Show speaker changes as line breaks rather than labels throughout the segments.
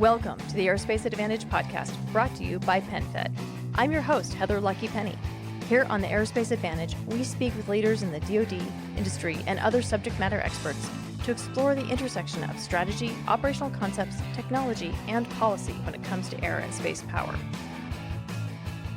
Welcome to the Aerospace Advantage podcast, brought to you by PenFed. I'm your host, Heather Lucky Penney. Here on the Aerospace Advantage, we speak with leaders in the DoD, industry, and other subject matter experts to explore the intersection of strategy, operational concepts, technology, and policy when it comes to air and space power.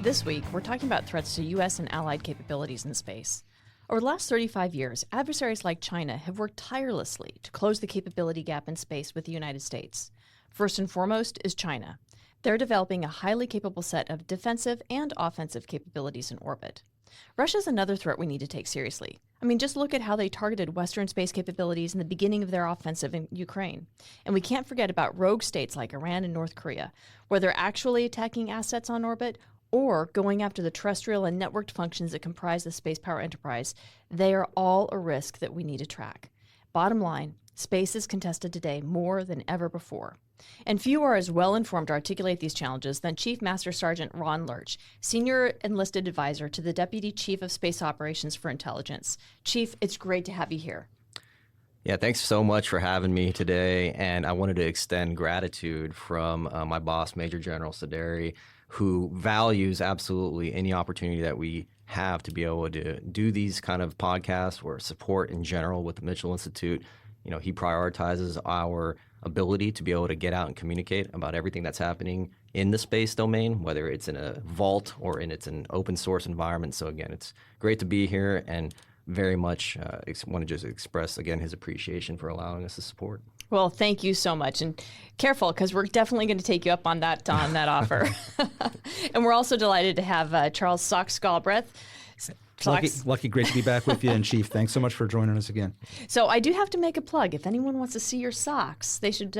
This week, we're talking about threats to U.S. and allied capabilities in space. Over the last 35 years, adversaries like China have worked tirelessly to close the capability gap in space with the United States. First and foremost is China. They're developing a highly capable set of defensive and offensive capabilities in orbit. Russia's another threat we need to take seriously. I mean, just look at how they targeted Western space capabilities in the beginning of their offensive in Ukraine. And we can't forget about rogue states like Iran and North Korea, where they're actually attacking assets on orbit or going after the terrestrial and networked functions that comprise the Spacepower enterprise. They are all a risk that we need to track. Bottom line, space is contested today more than ever before. And few are as well informed to articulate these challenges than Chief Master Sergeant Ron Lerch, Senior Enlisted Advisor to the Deputy Chief of Space Operations for Intelligence. Chief, it's great to have you here.
Yeah, thanks so much for having me today. And I wanted to extend gratitude from my boss, Major General Saderi, who values absolutely any opportunity that we have to be able to do these kind of podcasts or support in general with the Mitchell Institute. You know, he prioritizes our ability to be able to get out and communicate about everything that's happening in the space domain, whether it's in a vault or it's an open source environment. So again, it's great to be here and very much want to just express, again, his appreciation for allowing us to support.
Well, thank you so much. And careful, because we're definitely going to take you up on that offer. And we're also delighted to have Charles Socks Galbreath.
Lucky, great to be back with you. And Chief, thanks so much for joining us again.
So I do have to make a plug. If anyone wants to see your socks, they should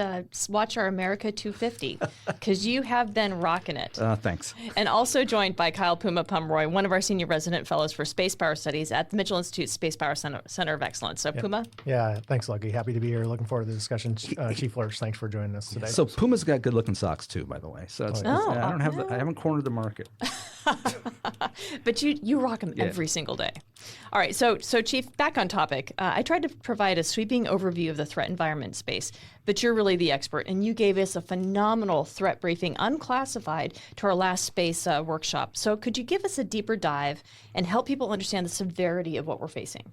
watch our America 250, because you have been rocking it.
Thanks.
And also joined by Kyle Puma Pomeroy, one of our senior resident fellows for Space Power Studies at the Mitchell Institute Spacepower Center of Excellence. So Puma?
Yeah, thanks, Lucky. Happy to be here. Looking forward to the discussion. Chief Lerch, thanks for joining us today.
So Puma's got good-looking socks too, by the way. So I haven't cornered the market.
But you rock them every single day. All right, so Chief, back on topic. I tried to provide a sweeping overview of the threat environment in space, but you're really the expert, and you gave us a phenomenal threat briefing, unclassified, to our last space workshop. So could you give us a deeper dive and help people understand the severity of what we're facing?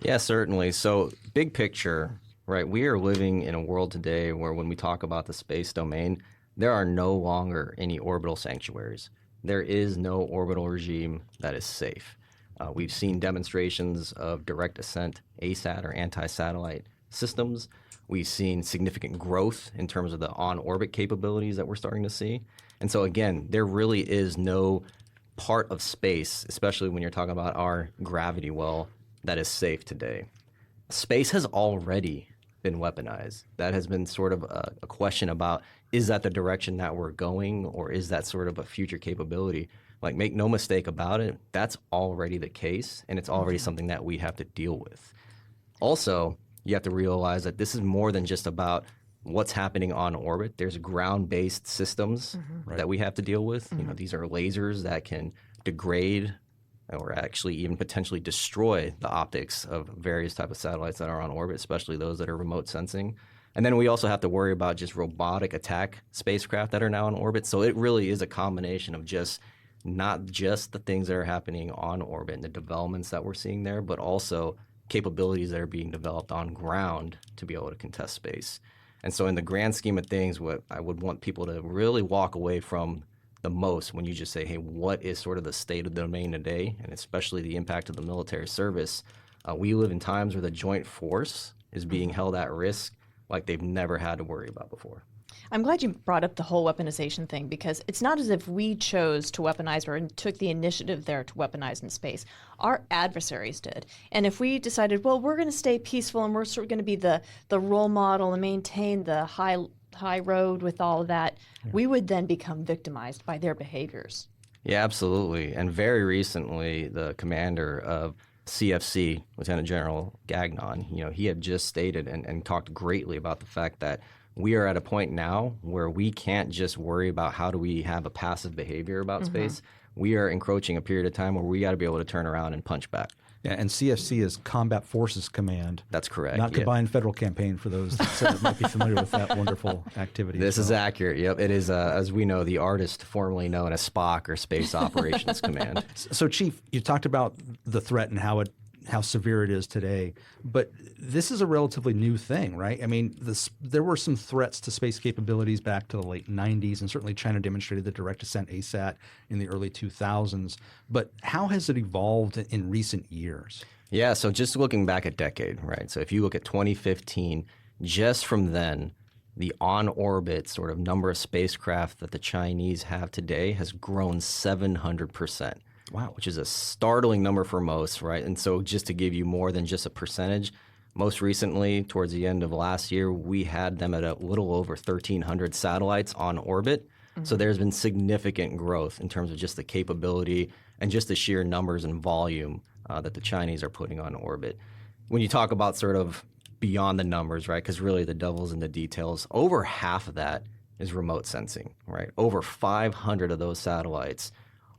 Yeah, certainly. So big picture, right, we are living in a world today where when we talk about the space domain, there are no longer any orbital sanctuaries. There is no orbital regime that is safe. We've seen demonstrations of direct ascent, ASAT or anti-satellite systems. We've seen significant growth in terms of the on-orbit capabilities that we're starting to see. And so again, there really is no part of space, especially when you're talking about our gravity well, that is safe today. Space has already been weaponized. That has been sort of a question about, is that the direction that we're going, or is that sort of a future capability? Like, make no mistake about it, that's already the case, and it's already something that we have to deal with. Also, you have to realize that this is more than just about what's happening on orbit. There's ground-based systems that we have to deal with. You know, these are lasers that can degrade or actually even potentially destroy the optics of various type of satellites that are on orbit, especially those that are remote sensing. And then we also have to worry about just robotic attack spacecraft that are now in orbit. So it really is a combination of just not just the things that are happening on orbit and the developments that we're seeing there, but also capabilities that are being developed on ground to be able to contest space. And so in the grand scheme of things, what I would want people to really walk away from the most when you just say, hey, what is sort of the state of the domain today, and especially the impact of the military service, we live in times where the joint force is being held at risk like they've never had to worry about before.
I'm glad you brought up the whole weaponization thing, because it's not as if we chose to weaponize or took the initiative there to weaponize in space. Our adversaries did. And if we decided, well, we're going to stay peaceful and we're sort of going to be the role model and maintain the high road with all of that, we would then become victimized by their behaviors.
Yeah, absolutely. And very recently, the commander of CFC, Lieutenant General Gagnon, he had just stated and talked greatly about the fact that we are at a point now where we can't just worry about how do we have a passive behavior about space. We are encroaching a period of time where we got to be able to turn around and punch back.
Yeah, and CFC is Combat Forces Command.
That's correct.
Not Combined Federal Campaign, for those that might be familiar with that wonderful activity.
This is accurate. Yep, it is, as we know, the artist formerly known as Spock, or Space Operations Command.
So, Chief, you talked about the threat and how severe it is today, but this is a relatively new thing, right? I mean, there were some threats to space capabilities back to the late 90s, and certainly China demonstrated the direct ascent ASAT in the early 2000s. But how has it evolved in recent years?
Yeah, so just looking back a decade, right? So if you look at 2015, just from then, the on-orbit sort of number of spacecraft that the Chinese have today has grown 700%.
Wow.
Which is a startling number for most, right? And so just to give you more than just a percentage, most recently, towards the end of last year, we had them at a little over 1,300 satellites on orbit. Mm-hmm. So there's been significant growth in terms of just the capability and just the sheer numbers and volume that the Chinese are putting on orbit. When you talk about sort of beyond the numbers, right, because really the devil's in the details, over half of that is remote sensing, right? Over 500 of those satellites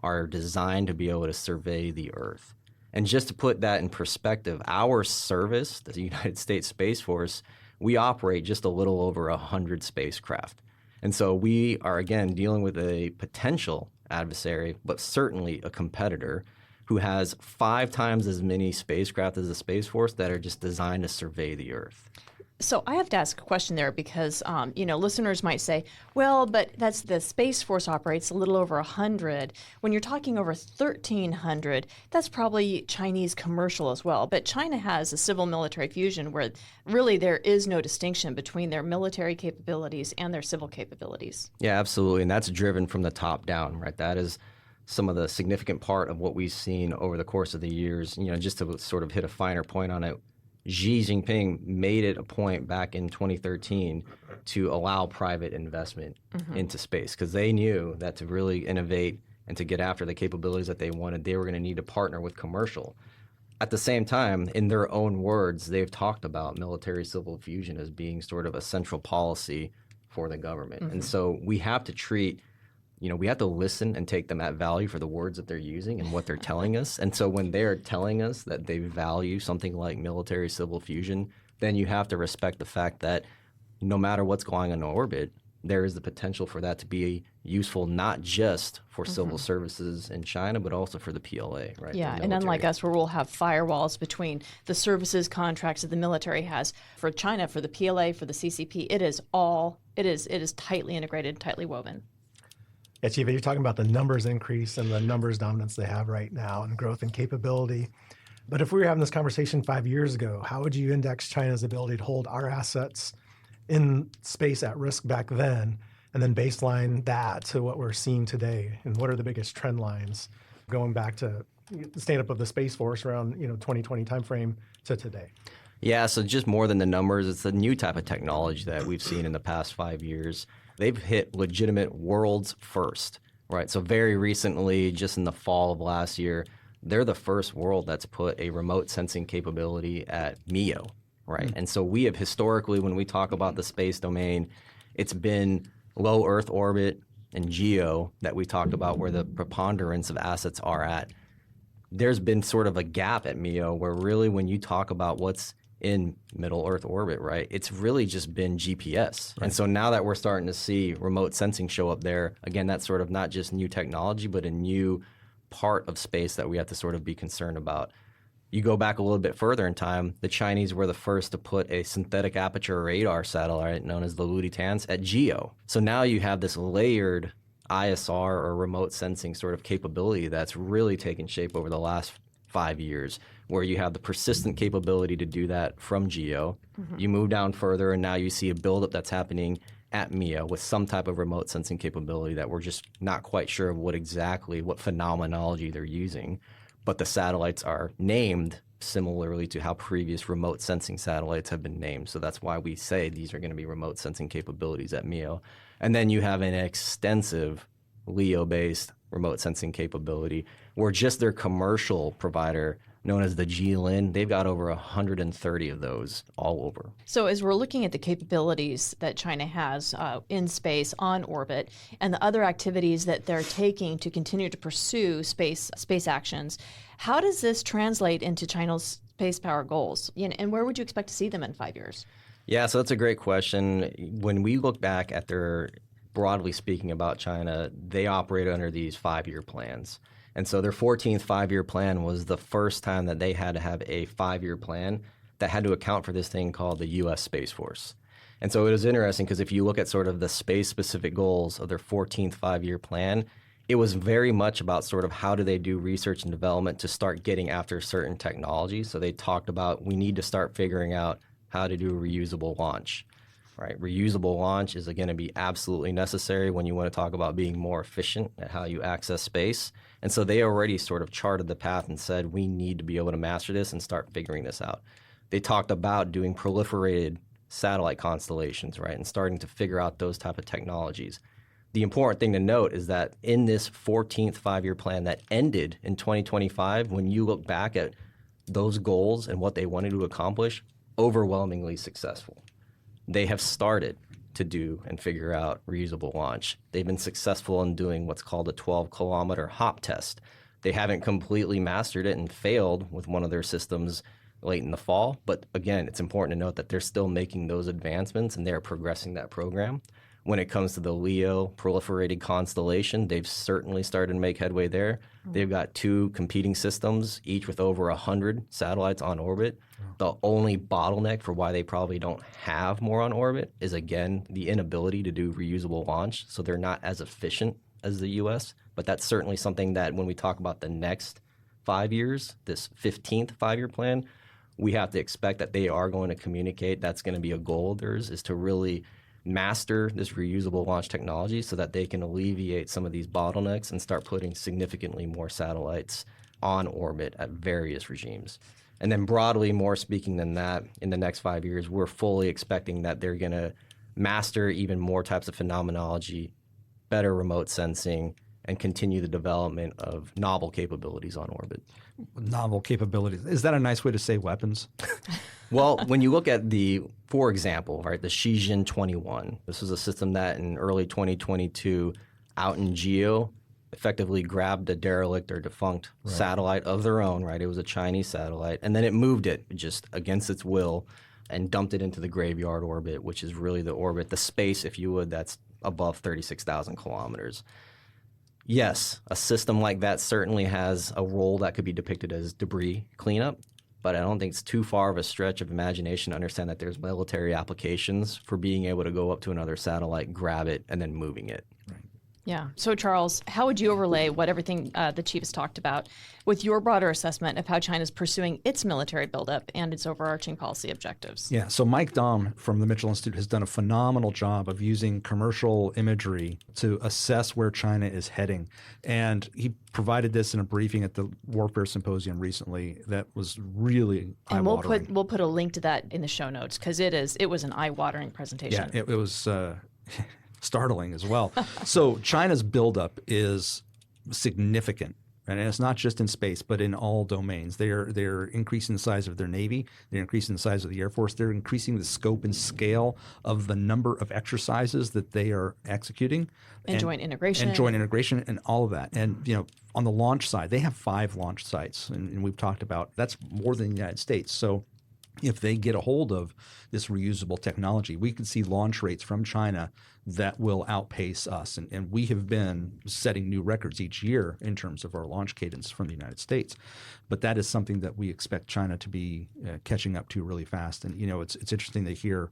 are designed to be able to survey the Earth. And just to put that in perspective, our service, the United States Space Force, we operate just a little over 100 spacecraft. And so we are, again, dealing with a potential adversary, but certainly a competitor who has 5 times as many spacecraft as the Space Force that are just designed to survey the Earth.
So I have to ask a question there because, listeners might say, well, but that's the Space Force operates a little over 100. When you're talking over 1,300, that's probably Chinese commercial as well. But China has a civil-military fusion where really there is no distinction between their military capabilities and their civil capabilities.
Yeah, absolutely. And that's driven from the top down, right? That is some of the significant part of what we've seen over the course of the years. Just to sort of hit a finer point on it, Xi Jinping made it a point back in 2013 to allow private investment into space because they knew that to really innovate and to get after the capabilities that they wanted, they were going to need to partner with commercial. At the same time, in their own words, they've talked about military-civil fusion as being sort of a central policy for the government. And so we have to treat we have to listen and take them at value for the words that they're using and what they're telling us. And so when they're telling us that they value something like military-civil fusion, then you have to respect the fact that no matter what's going on in orbit, there is the potential for that to be useful not just for civil services in China, but also for the PLA, right?
Yeah, and unlike us where we'll have firewalls between the services contracts that the military has, for China, for the PLA, for the CCP, it is tightly integrated, tightly woven.
Yeah, Chief, you're talking about the numbers increase and the numbers dominance they have right now and growth and capability. But if we were having this conversation 5 years ago, how would you index China's ability to hold our assets in space at risk back then, and then baseline that to what we're seeing today? And what are the biggest trend lines going back to the stand-up of the Space Force around 2020 timeframe to today?
Yeah, so just more than the numbers, it's the new type of technology that we've seen in the past 5 years. They've hit legitimate world's first, right? So very recently, just in the fall of last year, they're the first world that's put a remote sensing capability at MEO, right? And so we have historically, when we talk about the space domain, it's been low Earth orbit and GEO that we talked about where the preponderance of assets are at. There's been sort of a gap at MEO where really when you talk about what's in middle Earth orbit, right, it's really just been GPS. Right. And so now that we're starting to see remote sensing show up there, again, that's sort of not just new technology, but a new part of space that we have to sort of be concerned about. You go back a little bit further in time, the Chinese were the first to put a synthetic aperture radar satellite known as the Luditans at GEO. So now you have this layered ISR or remote sensing sort of capability that's really taken shape over the last 5 years, where you have the persistent capability to do that from GEO. You move down further, and now you see a buildup that's happening at MEO with some type of remote sensing capability that we're just not quite sure of what phenomenology they're using. But the satellites are named similarly to how previous remote sensing satellites have been named. So that's why we say these are going to be remote sensing capabilities at MEO. And then you have an extensive LEO-based remote sensing capability where just their commercial provider known as the Jilin. They've got over 130 of those all over.
So as we're looking at the capabilities that China has in space, on orbit, and the other activities that they're taking to continue to pursue space actions, how does this translate into China's space power goals? And where would you expect to see them in 5 years?
Yeah, so that's a great question. When we look back at their, broadly speaking about China, they operate under these 5-year plans. And so their 14th 5-year plan was the first time that they had to have a 5-year plan that had to account for this thing called the U.S. Space Force. And so it was interesting because if you look at sort of the space-specific goals of their 14th 5-year plan, it was very much about sort of how do they do research and development to start getting after certain technologies. So they talked about we need to start figuring out how to do reusable launch. Right, reusable launch is going to be absolutely necessary when you want to talk about being more efficient at how you access space. And so they already sort of charted the path and said, we need to be able to master this and start figuring this out. They talked about doing proliferated satellite constellations, right, and starting to figure out those type of technologies. The important thing to note is that in this 14th 5-year plan that ended in 2025, when you look back at those goals and what they wanted to accomplish, overwhelmingly successful. They have started to do and figure out reusable launch. They've been successful in doing what's called a 12-kilometer hop test. They haven't completely mastered it and failed with one of their systems late in the fall. But again, it's important to note that they're still making those advancements and they're progressing that program. When it comes to the LEO proliferated constellation, they've certainly started to make headway there. They've got 2 competing systems, each with over 100 satellites on orbit. The only bottleneck for why they probably don't have more on orbit is, again, the inability to do reusable launch. So they're not as efficient as the U.S. But that's certainly something that when we talk about the next 5 years, this 15th 5-year plan, we have to expect that they are going to communicate. That's going to be a goal of theirs, is to really master this reusable launch technology so that they can alleviate some of these bottlenecks and start putting significantly more satellites on orbit at various regimes. And then broadly, more speaking than that, in the next 5 years, we're fully expecting that they're going to master even more types of phenomenology, better remote sensing, and continue the development of novel capabilities on orbit.
Novel capabilities. Is that a nice way to say weapons?
Well, when you look at the, for example, right, the Shijin 21, this was a system that in early 2022 out in GEO effectively grabbed a derelict or defunct satellite of their own, right? It was a Chinese satellite, and then it moved it just against its will and dumped it into the graveyard orbit, which is really the orbit, the space, if you would, that's above 36,000 kilometers. Yes, a system like that certainly has a role that could be depicted as debris cleanup, but I don't think it's too far of a stretch of imagination to understand that there's military applications for being able to go up to another satellite, grab it, and then moving it.
Right.
Yeah. So, Charles, how would you overlay what everything the chief has talked about with your broader assessment of how China's pursuing its military buildup and its overarching policy objectives?
Yeah. So Mike Dahm from the Mitchell Institute has done a phenomenal job of using commercial imagery to assess where China is heading. And he provided this in a briefing at the Warfare Symposium recently that was really eye-watering.
And we'll put a link to that in the show notes because it was an eye-watering presentation.
Yeah, it was startling as well. So China's buildup is significant, and it's not just in space, but in all domains. They're increasing the size of their Navy. They're increasing the size of the Air Force. They're increasing the scope and scale of the number of exercises that they are executing.
And joint integration.
And joint integration and all of that. And, on the launch side, they have 5 launch sites, and we've talked about that's more than the United States. So if they get a hold of this reusable technology, we can see launch rates from China that will outpace us. And we have been setting new records each year in terms of our launch cadence from the United States. But that is something that we expect China to be catching up to really fast. And, it's interesting to hear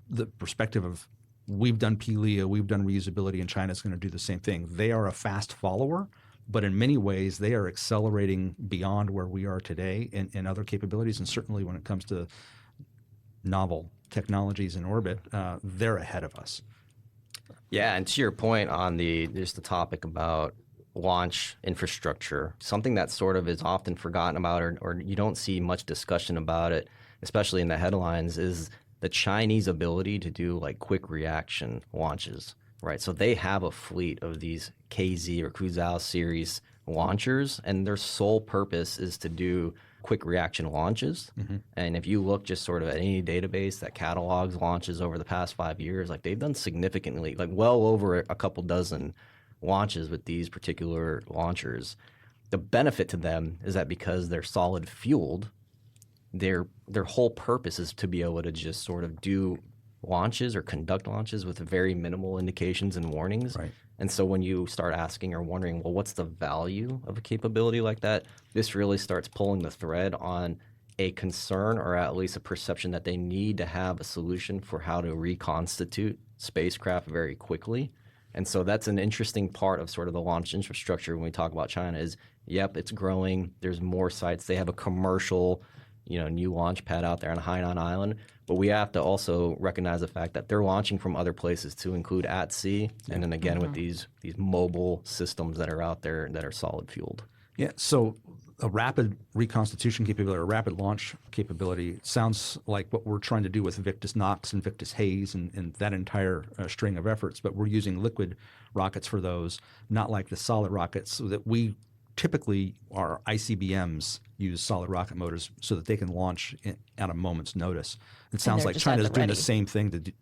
the perspective of we've done PLEO, we've done reusability, and China's going to do the same thing. They are a fast follower. But in many ways, they are accelerating beyond where we are today in other capabilities. And certainly when it comes to novel technologies in orbit, they're ahead of us.
Yeah, and to your point on just the topic about launch infrastructure, something that sort of is often forgotten about or you don't see much discussion about it, especially in the headlines, is the Chinese ability to do like quick reaction launches. Right, so they have a fleet of these KZ or Kuzhou series launchers, and their sole purpose is to do quick reaction launches. And if you look just sort of at any database that catalogs launches over the past 5 years, like they've done significantly, like well over a couple dozen launches with these particular launchers. The benefit to them is that because they're solid fueled, their whole purpose is to be able to just sort of do launches or conduct launches with very minimal indications and warnings.
Right.
And so when you start asking or wondering, well, what's the value of a capability like that? This really starts pulling the thread on a concern or at least a perception that they need to have a solution for how to reconstitute spacecraft very quickly. And so that's an interesting part of sort of the launch infrastructure when we talk about China is, yep, it's growing. There's more sites. They have a commercial, new launch pad out there on Hainan Island. But we have to also recognize the fact that they're launching from other places to include at sea. And then again, with these mobile systems that are out there that are solid fueled.
Yeah, so a rapid reconstitution capability or a rapid launch capability sounds like what we're trying to do with Victus Nox and Victus Hayes and that entire string of efforts, but we're using liquid rockets for those, not like the solid rockets so that we typically, our ICBMs use solid rocket motors so that they can launch at a moment's notice. It sounds like China's doing the same thing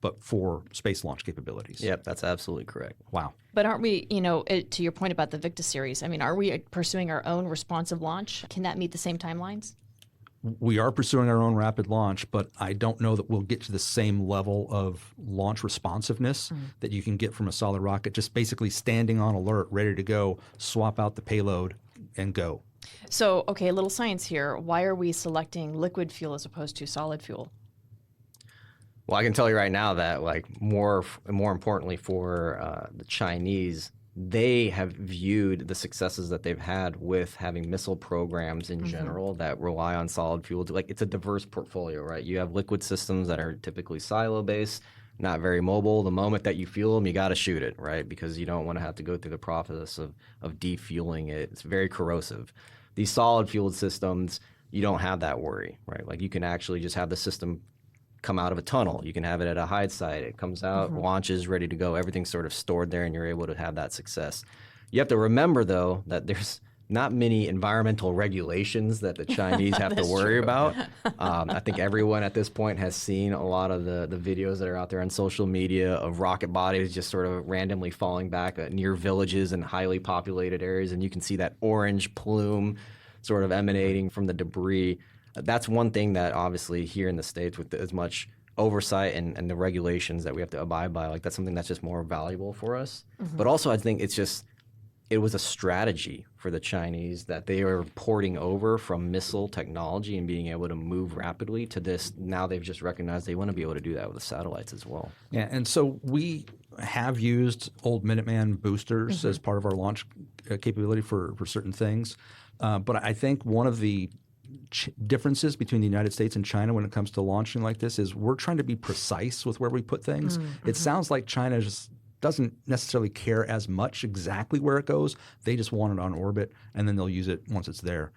but for space launch capabilities.
Yep, that's absolutely correct.
Wow.
But aren't we, to your point about the Victus series, are we pursuing our own responsive launch? Can that meet the same timelines?
We are pursuing our own rapid launch, but I don't know that we'll get to the same level of launch responsiveness that you can get from a solid rocket, just basically standing on alert, ready to go, swap out the payload, and go.
So, okay, a little science here. Why are we selecting liquid fuel as opposed to solid fuel?
Well, I can tell you right now that, more importantly for the Chinese, they have viewed the successes that they've had with having missile programs in general that rely on solid fuel. It's a diverse portfolio, right? You have liquid systems that are typically silo-based, not very mobile. The moment that you fuel them, you got to shoot it, right? Because you don't want to have to go through the process of defueling it. It's very corrosive. These solid-fueled systems, you don't have that worry, right? You can actually just have the system come out of a tunnel. You can have it at a hide site. It comes out, launches, ready to go. Everything's sort of stored there, and you're able to have that success. You have to remember, though, that there's not many environmental regulations that the Chinese have to worry about. I think everyone at this point has seen a lot of the videos that are out there on social media of rocket bodies just sort of randomly falling back near villages and highly populated areas, and you can see that orange plume sort of emanating from the debris. That's one thing that obviously here in the States with as much oversight and the regulations that we have to abide by, that's something that's just more valuable for us. But also I think it was a strategy for the Chinese that they are porting over from missile technology and being able to move rapidly to this. Now they've just recognized they want to be able to do that with the satellites as well.
Yeah, and so we have used old Minuteman boosters as part of our launch capability for certain things. But I think one of the differences between the United States and China when it comes to launching like this is we're trying to be precise with where we put things. It sounds like China just doesn't necessarily care as much exactly where it goes. They just want it on orbit, and then they'll use it once it's there.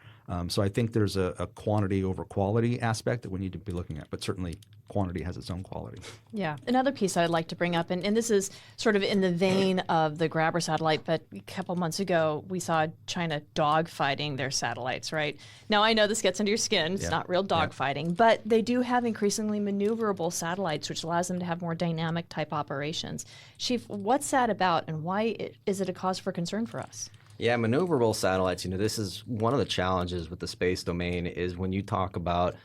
So I think there's a quantity over quality aspect that we need to be looking at, but certainly quantity has its own quality.
Yeah. Another piece I'd like to bring up, and this is sort of in the vein of the Grabber satellite, but a couple months ago we saw China dogfighting their satellites, right? Now I know this gets under your skin. It's not real dogfighting, but they do have increasingly maneuverable satellites, which allows them to have more dynamic type operations. Chief, what's that about, and why is it a cause for concern for us?
Yeah, maneuverable satellites, this is one of the challenges with the space domain is when you talk about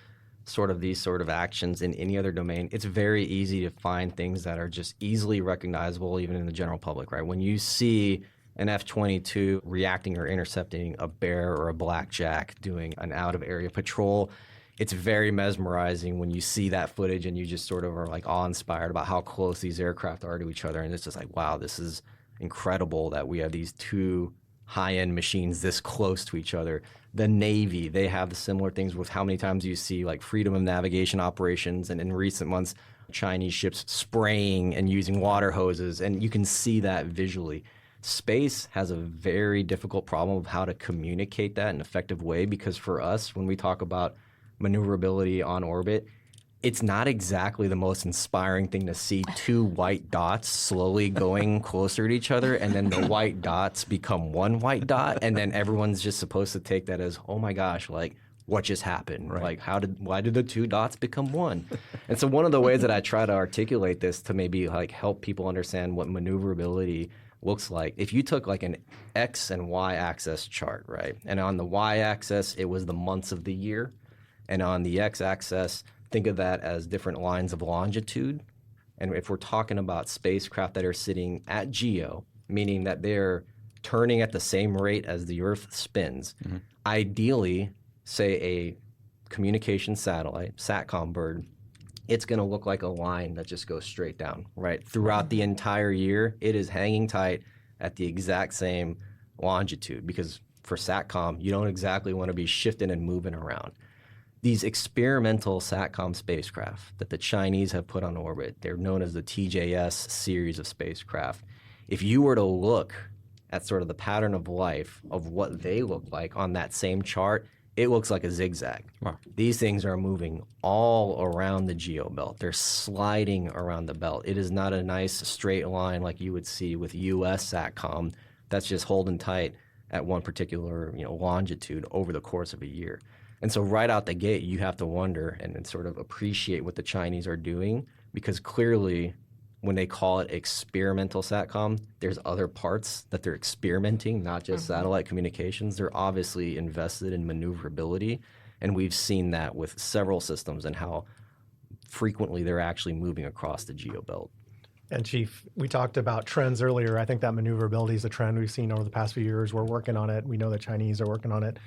sort of these sort of actions in any other domain, it's very easy to find things that are just easily recognizable even in the general public, right? When you see an F-22 reacting or intercepting a bear or a blackjack doing an out-of-area patrol, it's very mesmerizing when you see that footage and you just sort of are awe-inspired about how close these aircraft are to each other. And it's just wow, this is incredible that we have these two high-end machines this close to each other. The Navy, they have the similar things with how many times you see freedom of navigation operations, and in recent months, Chinese ships spraying and using water hoses, and you can see that visually. Space has a very difficult problem of how to communicate that in an effective way, because for us, when we talk about maneuverability on orbit, it's not exactly the most inspiring thing to see two white dots slowly going closer to each other, and then the white dots become one white dot, and then everyone's just supposed to take that as, oh my gosh, what just happened? Like why did the two dots become one? And so one of the ways that I try to articulate this to maybe like help people understand what maneuverability looks like, if you took like an X and Y axis chart, right? And on the Y axis, it was the months of the year. And on the X axis, think of that as different lines of longitude. And if we're talking about spacecraft that are sitting at GEO, meaning that they're turning at the same rate as the Earth spins, ideally, say a communication satellite, SATCOM bird, it's going to look like a line that just goes straight down, right? Throughout the entire year, it is hanging tight at the exact same longitude, because for SATCOM, you don't exactly want to be shifting and moving around. These experimental SATCOM spacecraft that the Chinese have put on orbit, they're known as the TJS series of spacecraft. If you were to look at sort of the pattern of life of what they look like on that same chart, it looks like a zigzag.
Wow.
These things are moving all around the geo belt. They're sliding around the belt. It is not a nice straight line like you would see with U.S. SATCOM that's just holding tight at one particular longitude over the course of a year. And so right out the gate, you have to wonder and sort of appreciate what the Chinese are doing, because clearly when they call it experimental SATCOM, there's other parts that they're experimenting, not just satellite communications. They're obviously invested in maneuverability, and we've seen that with several systems and how frequently they're actually moving across the geobelt.
And Chief, we talked about trends earlier. I think that maneuverability is a trend we've seen over the past few years. We're working on it. We know the Chinese are working on it.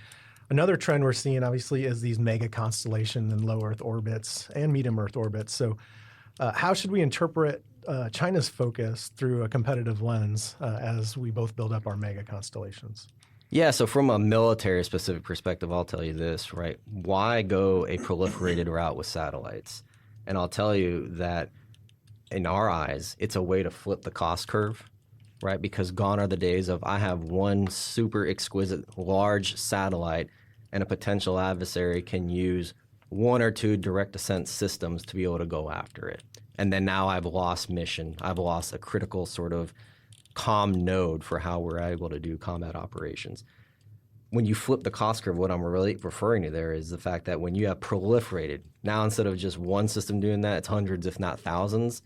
Another trend we're seeing, obviously, is these mega constellation and low Earth orbits and medium Earth orbits. So how should we interpret China's focus through a competitive lens as we both build up our mega constellations?
Yeah, so from a military-specific perspective, I'll tell you this, right? Why go a proliferated route with satellites? And I'll tell you that in our eyes, it's a way to flip the cost curve, right? Because gone are the days of I have one super exquisite large satellite and a potential adversary can use one or two direct ascent systems to be able to go after it. And then now I've lost mission. I've lost a critical sort of comm node for how we're able to do combat operations. When you flip the cost curve, what I'm really referring to there is the fact that when you have proliferated, now instead of just one system doing that, it's hundreds, if not thousands.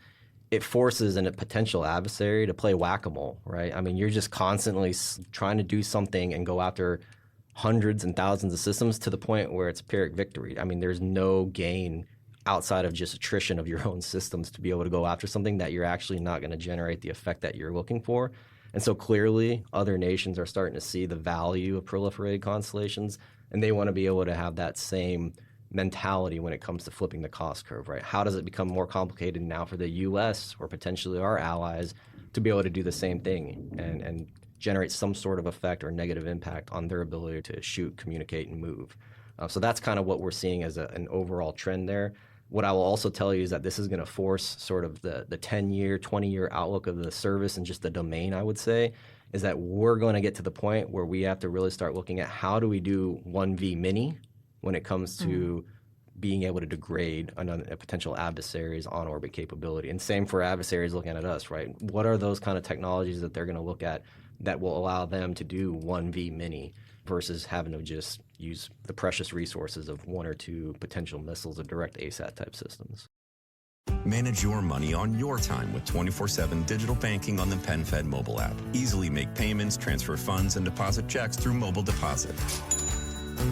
It forces a potential adversary to play whack-a-mole, right? I mean, you're just constantly trying to do something and go after hundreds and thousands of systems to the point where it's Pyrrhic victory. I mean, there's no gain outside of just attrition of your own systems to be able to go after something that you're actually not going to generate the effect that you're looking for. And so clearly, other nations are starting to see the value of proliferated constellations, and they want to be able to have that same mentality when it comes to flipping the cost curve, right? How does it become more complicated now for the U.S. or potentially our allies to be able to do the same thing and generate some sort of effect or negative impact on their ability to shoot, communicate, and move? So that's kind of what we're seeing as an overall trend there. What I will also tell you is that this is going to force sort of the 10-year, 20-year outlook of the service and just the domain, I would say, is that we're going to get to the point where we have to really start looking at how do we do 1V mini when it comes to being able to degrade a potential adversary's on-orbit capability. And same for adversaries looking at us, right? What are those kind of technologies that they're going to look at that will allow them to do 1V mini versus having to just use the precious resources of one or two potential missiles or direct ASAT type systems?
Manage your money on your time with 24/7 digital banking on the PenFed mobile app. Easily make payments, transfer funds, and deposit checks through mobile deposit.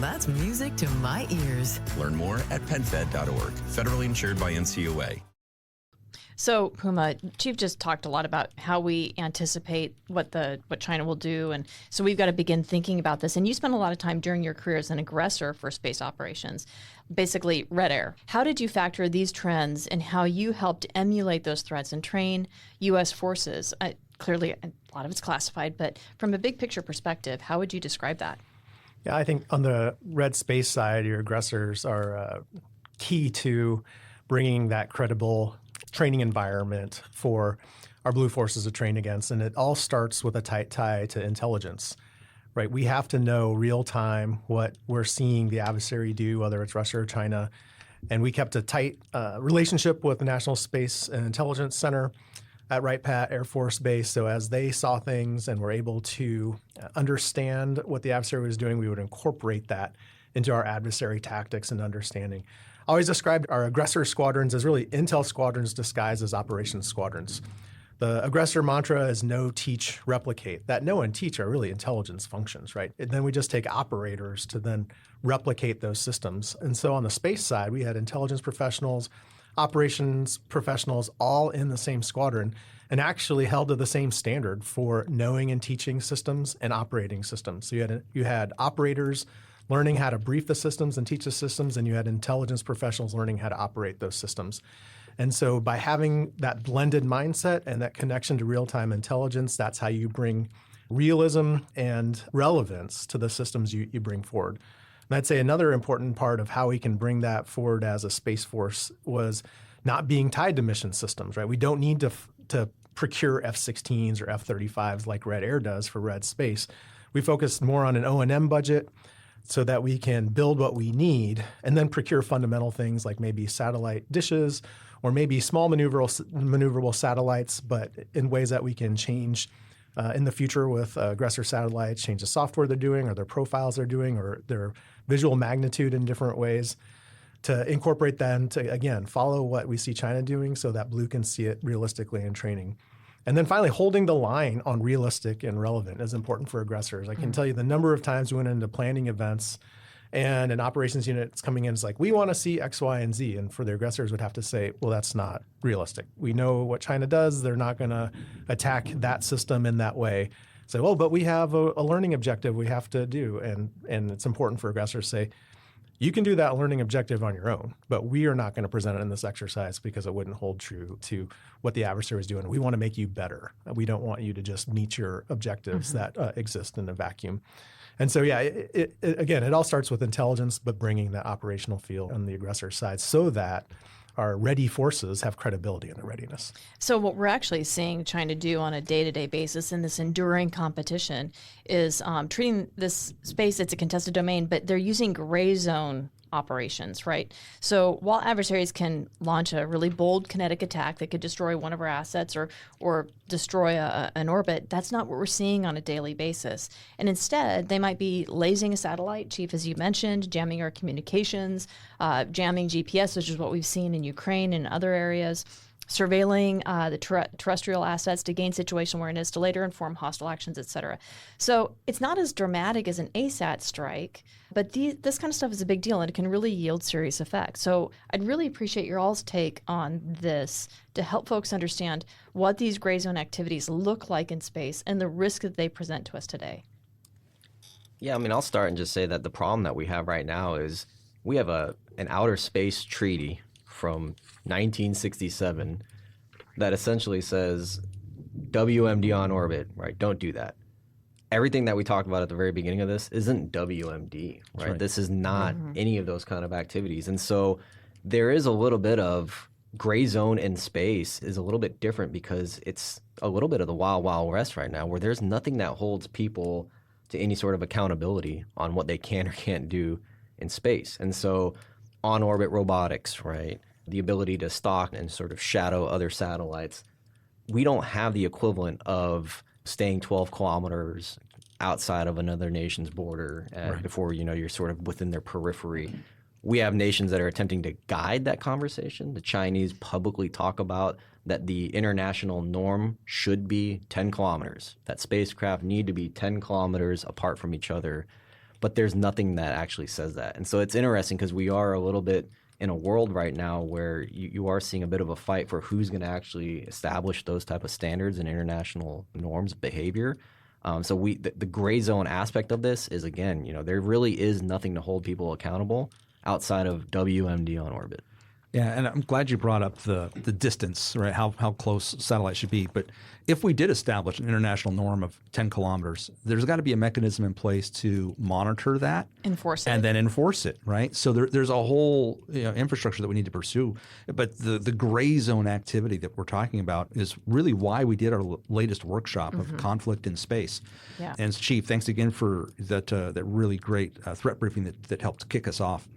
That's music to my ears.
Learn more at penfed.org. Federally insured by NCOA.
So, Puma, Chief just talked a lot about how we anticipate what China will do, and so we've got to begin thinking about this. And you spent a lot of time during your career as an aggressor for space operations, basically Red Air. How did you factor these trends and how you helped emulate those threats and train U.S. forces? Clearly, a lot of it's classified, but from a big picture perspective, how would you describe that?
Yeah, I think on the red space side, your aggressors are key to bringing that credible training environment for our blue forces to train against. And it all starts with a tight tie to intelligence, right? We have to know real time what we're seeing the adversary do, whether it's Russia or China. And we kept a tight relationship with the National Space and Intelligence Center at Wright-Patt Air Force Base. So as they saw things and were able to understand what the adversary was doing, we would incorporate that into our adversary tactics and understanding. I always described our aggressor squadrons as really intel squadrons disguised as operations squadrons. The aggressor mantra is know, teach, replicate. That know and teach are really intelligence functions, right? And then we just take operators to then replicate those systems. And so on the space side, we had intelligence professionals, operations professionals, all in the same squadron and actually held to the same standard for knowing and teaching systems and operating systems. So you had operators learning how to brief the systems and teach the systems, and you had intelligence professionals learning how to operate those systems. And so by having that blended mindset and that connection to real-time intelligence, that's how you bring realism and relevance to the systems you bring forward. And I'd say another important part of how we can bring that forward as a Space Force was not being tied to mission systems, right? We don't need to procure F-16s or F-35s like Red Air does for Red Space. We focus more on an O&M budget so that we can build what we need and then procure fundamental things like maybe satellite dishes or maybe small maneuverable satellites, but in ways that we can change in the future with aggressor satellites, change the software they're doing or their profiles they're doing or their visual magnitude in different ways to incorporate them to, again, follow what we see China doing so that Blue can see it realistically in training. And then finally, holding the line on realistic and relevant is important for aggressors. I can tell you the number of times we went into planning events and an operations unit is coming in, it's like, we want to see X, Y, and Z. And for the aggressors would have to say, well, that's not realistic. We know what China does. They're not going to attack that system in that way. Say, well, but we have a learning objective we have to do. And it's important for aggressors to say, you can do that learning objective on your own, but we are not going to present it in this exercise because it wouldn't hold true to what the adversary is doing. We want to make you better. We don't want you to just meet your objectives that exist in a vacuum. And so, yeah, again, it all starts with intelligence, but bringing that operational feel on the aggressor side so that our ready forces have credibility in their readiness.
So what we're actually seeing China do on a day-to-day basis in this enduring competition is treating this space, it's a contested domain, but they're using gray zone operations, right? So while adversaries can launch a really bold kinetic attack that could destroy one of our assets or destroy an orbit, that's not what we're seeing on a daily basis. And instead, they might be lasing a satellite, Chief, as you mentioned, jamming our communications, jamming GPS, which is what we've seen in Ukraine and other areas, surveilling the terrestrial assets to gain situation awareness to later inform hostile actions, et cetera. So it's not as dramatic as an ASAT strike, but this kind of stuff is a big deal and it can really yield serious effects. So I'd really appreciate your all's take on this to help folks understand what these gray zone activities look like in space and the risk that they present to us today.
Yeah, I mean, I'll start and just say that the problem that we have right now is we have an outer space treaty from 1967 that essentially says WMD on orbit, right? Don't do that. Everything that we talked about at the very beginning of this isn't WMD, right? This is not any of those kind of activities. And so there is a little bit of gray zone in space is a little bit different because it's a little bit of the wild, wild west right now where there's nothing that holds people to any sort of accountability on what they can or can't do in space. And so on-orbit robotics, right? The ability to stalk and sort of shadow other satellites. We don't have the equivalent of staying 12 kilometers outside of another nation's border before you're sort of within their periphery. We have nations that are attempting to guide that conversation. The Chinese publicly talk about that the international norm should be 10 kilometers, that spacecraft need to be 10 kilometers apart from each other. But there's nothing that actually says that. And so it's interesting because we are a little bit in a world right now where you are seeing a bit of a fight for who's going to actually establish those type of standards and international norms of behavior. So the gray zone aspect of this is, again, there really is nothing to hold people accountable outside of WMD on orbit.
Yeah, and I'm glad you brought up the distance, right? How close satellites should be. But if we did establish an international norm of 10 kilometers, there's got to be a mechanism in place to monitor that,
enforce it,
and then enforce it, right? So there's a whole infrastructure that we need to pursue. But the gray zone activity that we're talking about is really why we did our latest workshop of conflict in space.
Yeah.
And Chief, thanks again for that really great threat briefing that helped kick us off.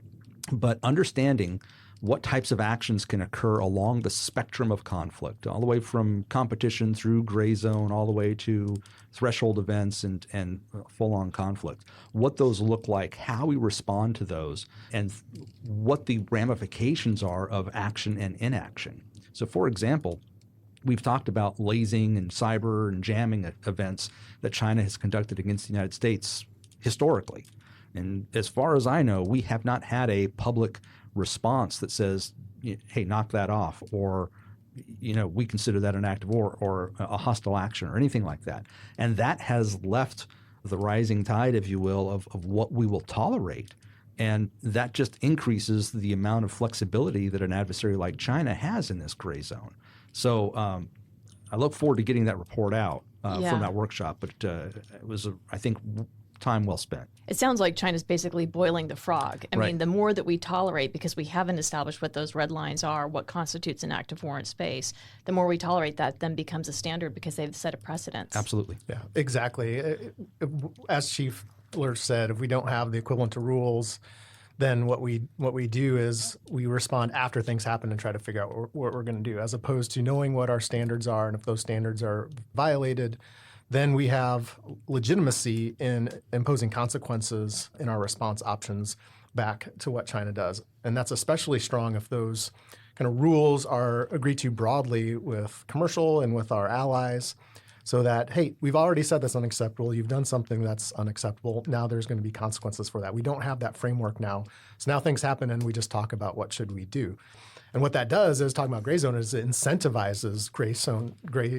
But understanding what types of actions can occur along the spectrum of conflict, all the way from competition through gray zone, all the way to threshold events and full-on conflict. What those look like, how we respond to those, and what the ramifications are of action and inaction. So, for example, we've talked about lasing and cyber and jamming events that China has conducted against the United States historically. And as far as I know, we have not had a public response that says, hey, knock that off, or we consider that an act of war or a hostile action or anything like that. And that has left the rising tide, if you will, of what we will tolerate. And that just increases the amount of flexibility that an adversary like China has in this gray zone. So I look forward to getting that report out from that workshop. But it was, I think, time well spent.
It sounds like China's basically boiling the frog. I mean, the more that we tolerate, because we haven't established what those red lines are, what constitutes an act of war in space, the more we tolerate that then becomes a standard because they've set a precedent.
Absolutely.
Yeah, exactly. As Chief Lerch said, if we don't have the equivalent to rules, then what we do is we respond after things happen and try to figure out what we're going to do, as opposed to knowing what our standards are, and if those standards are violated, then we have legitimacy in imposing consequences in our response options back to what China does. And that's especially strong if those kind of rules are agreed to broadly with commercial and with our allies, so that, hey, we've already said that's unacceptable. You've done something that's unacceptable. Now there's going to be consequences for that. We don't have that framework now. So now things happen and we just talk about what should we do. And what that does is, talking about gray zone, is it incentivizes gray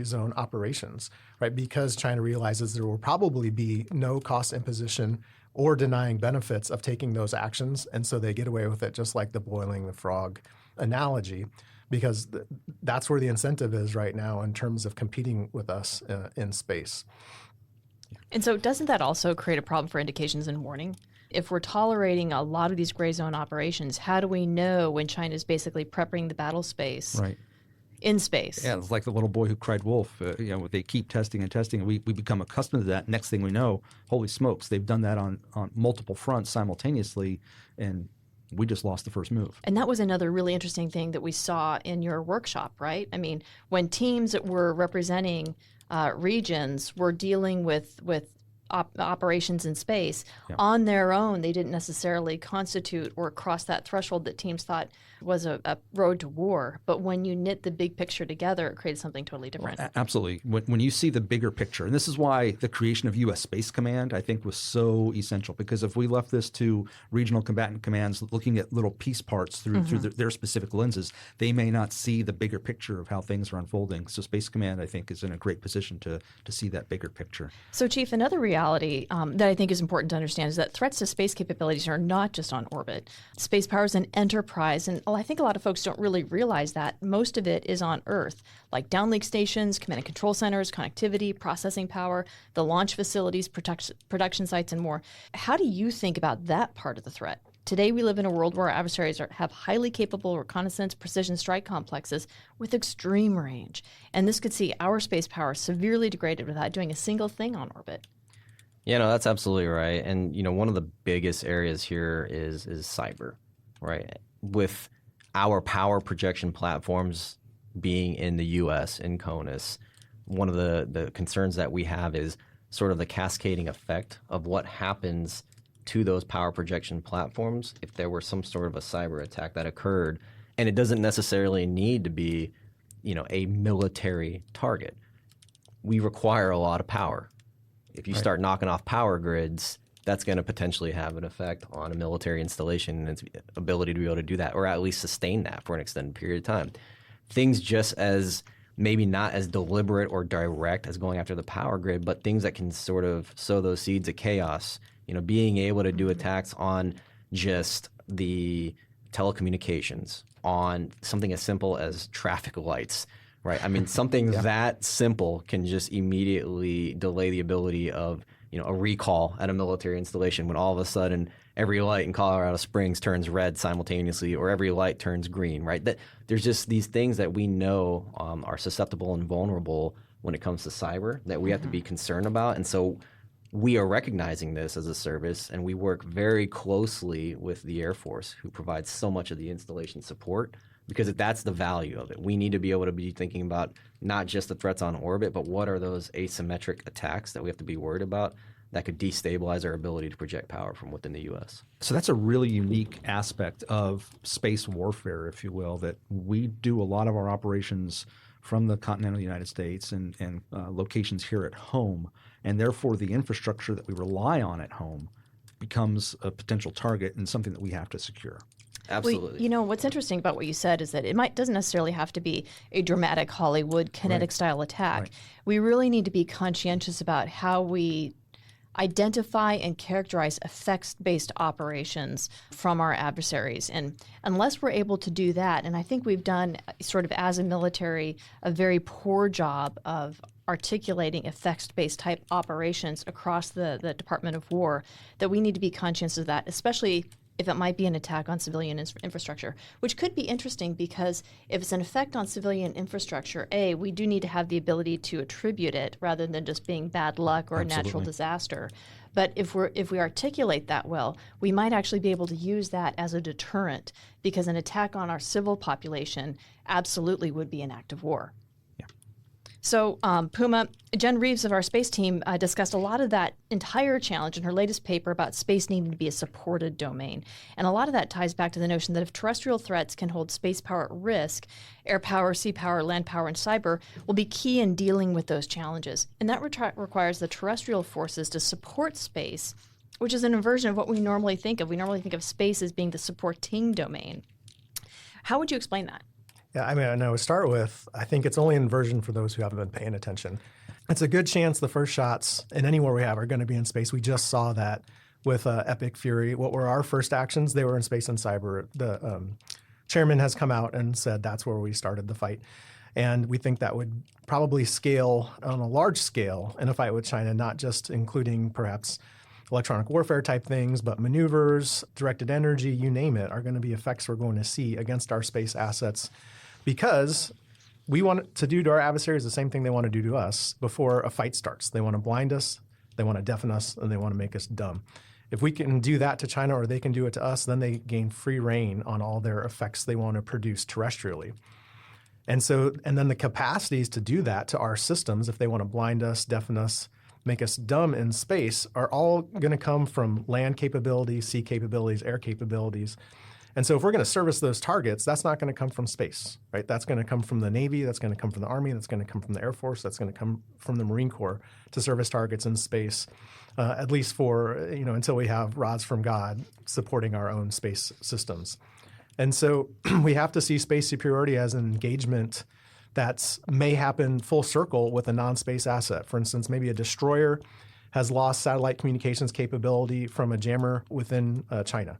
zone operations, right? Because China realizes there will probably be no cost imposition or denying benefits of taking those actions. And so they get away with it, just like the boiling the frog analogy, because that's where the incentive is right now in terms of competing with us in space.
And so doesn't that also create a problem for indications and warning? If we're tolerating a lot of these gray zone operations, how do we know when China's basically prepping the battle space in space?
Yeah, it's like the little boy who cried wolf. They keep testing and testing. We become accustomed to that. Next thing we know, holy smokes, they've done that on multiple fronts simultaneously, and we just lost the first move.
And that was another really interesting thing that we saw in your workshop, right? I mean, when teams that were representing regions were dealing with operations in space on their own, they didn't necessarily constitute or cross that threshold that teams thought was a road to war. But when you knit the big picture together, it created something totally different.
Well, absolutely. When you see the bigger picture, and this is why the creation of U.S. Space Command, I think, was so essential, because if we left this to regional combatant commands looking at little piece parts through their specific lenses, they may not see the bigger picture of how things are unfolding. So Space Command, I think, is in a great position to see that bigger picture.
So, Chief, another reality that I think is important to understand is that threats to space capabilities are not just on orbit. Spacepower is an enterprise, and I think a lot of folks don't really realize that most of it is on Earth, like downlink stations, command and control centers, connectivity, processing power, the launch facilities, production sites, and more. How do you think about that part of the threat? Today, we live in a world where our adversaries have highly capable reconnaissance precision strike complexes with extreme range, and this could see our space power severely degraded without doing a single thing on orbit.
Yeah, no, that's absolutely right. And, one of the biggest areas here is cyber, right? With our power projection platforms being in the U.S., in CONUS, one of the concerns that we have is sort of the cascading effect of what happens to those power projection platforms if there were some sort of a cyber attack that occurred. And it doesn't necessarily need to be, a military target. We require a lot of power. If you start knocking off power grids, that's going to potentially have an effect on a military installation and its ability to be able to do that, or at least sustain that for an extended period of time. Things just as maybe not as deliberate or direct as going after the power grid, but things that can sort of sow those seeds of chaos. Being able to do attacks on just the telecommunications, on something as simple as traffic lights, right? I mean, something that simple can just immediately delay the ability of, a recall at a military installation when all of a sudden every light in Colorado Springs turns red simultaneously, or every light turns green, right? That there's just these things that we know are susceptible and vulnerable when it comes to cyber that we have to be concerned about. And so we are recognizing this as a service, and we work very closely with the Air Force, who provides so much of the installation support, because that's the value of it. We need to be able to be thinking about not just the threats on orbit, but what are those asymmetric attacks that we have to be worried about that could destabilize our ability to project power from within the U.S.
So that's a really unique aspect of space warfare, if you will, that we do a lot of our operations from the continental United States and locations here at home, and therefore the infrastructure that we rely on at home becomes a potential target and something that we have to secure.
Absolutely.
Well, what's interesting about what you said is that it doesn't necessarily have to be a dramatic Hollywood kinetic style attack.
Right.
We really need to be conscientious about how we identify and characterize effects-based operations from our adversaries. And unless we're able to do that, and I think we've done sort of as a military a very poor job of articulating effects-based type operations across the Department of War, that we need to be conscious of that, especially if it might be an attack on civilian infrastructure, which could be interesting because if it's an effect on civilian infrastructure, we do need to have the ability to attribute it rather than just being bad luck or a natural disaster. But if we articulate that well, we might actually be able to use that as a deterrent, because an attack on our civil population absolutely would be an act of war. So, Puma, Jen Reeves of our space team discussed a lot of that entire challenge in her latest paper about space needing to be a supported domain. And a lot of that ties back to the notion that if terrestrial threats can hold space power at risk, air power, sea power, land power, and cyber will be key in dealing with those challenges. And that requires the terrestrial forces to support space, which is an inversion of what we normally think of. We normally think of space as being the supporting domain. How would you explain that?
Yeah, I mean, I would start with, I think it's only inversion for those who haven't been paying attention. It's a good chance the first shots in any war we have are going to be in space. We just saw that with Epic Fury. What were our first actions? They were in space and cyber. The chairman has come out and said that's where we started the fight. And we think that would probably scale on a large scale in a fight with China, not just including perhaps electronic warfare type things, but maneuvers, directed energy, you name it, are going to be effects we're going to see against our space assets, because we want to do to our adversaries the same thing they want to do to us before a fight starts. They want to blind us, they want to deafen us, and they want to make us dumb. If we can do that to China, or they can do it to us, then they gain free reign on all their effects they want to produce terrestrially. And then the capacities to do that to our systems, if they want to blind us, deafen us, make us dumb in space, are all going to come from land capabilities, sea capabilities, air capabilities. And so if we're going to service those targets, that's not going to come from space, right? That's going to come from the Navy, that's going to come from the Army, that's going to come from the Air Force, that's going to come from the Marine Corps to service targets in space, at least for, until we have rods from God supporting our own space systems. And so we have to see space superiority as an engagement that may happen full circle with a non-space asset. For instance, maybe a destroyer has lost satellite communications capability from a jammer within China.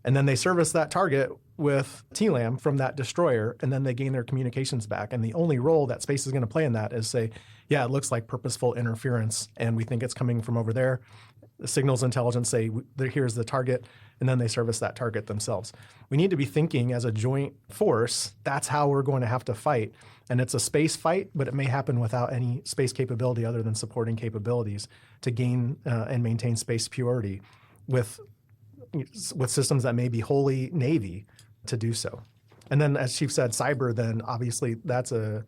And then they service that target with TLAM from that destroyer, and then they gain their communications back. And the only role that space is going to play in that is say, yeah, it looks like purposeful interference, and we think it's coming from over there. The signals intelligence say, here's the target, and then they service that target themselves. We need to be thinking as a joint force, that's how we're going to have to fight. And it's a space fight, but it may happen without any space capability other than supporting capabilities to gain and maintain space purity with systems that may be wholly Navy to do so. And then, as Chief said, cyber, then obviously that's a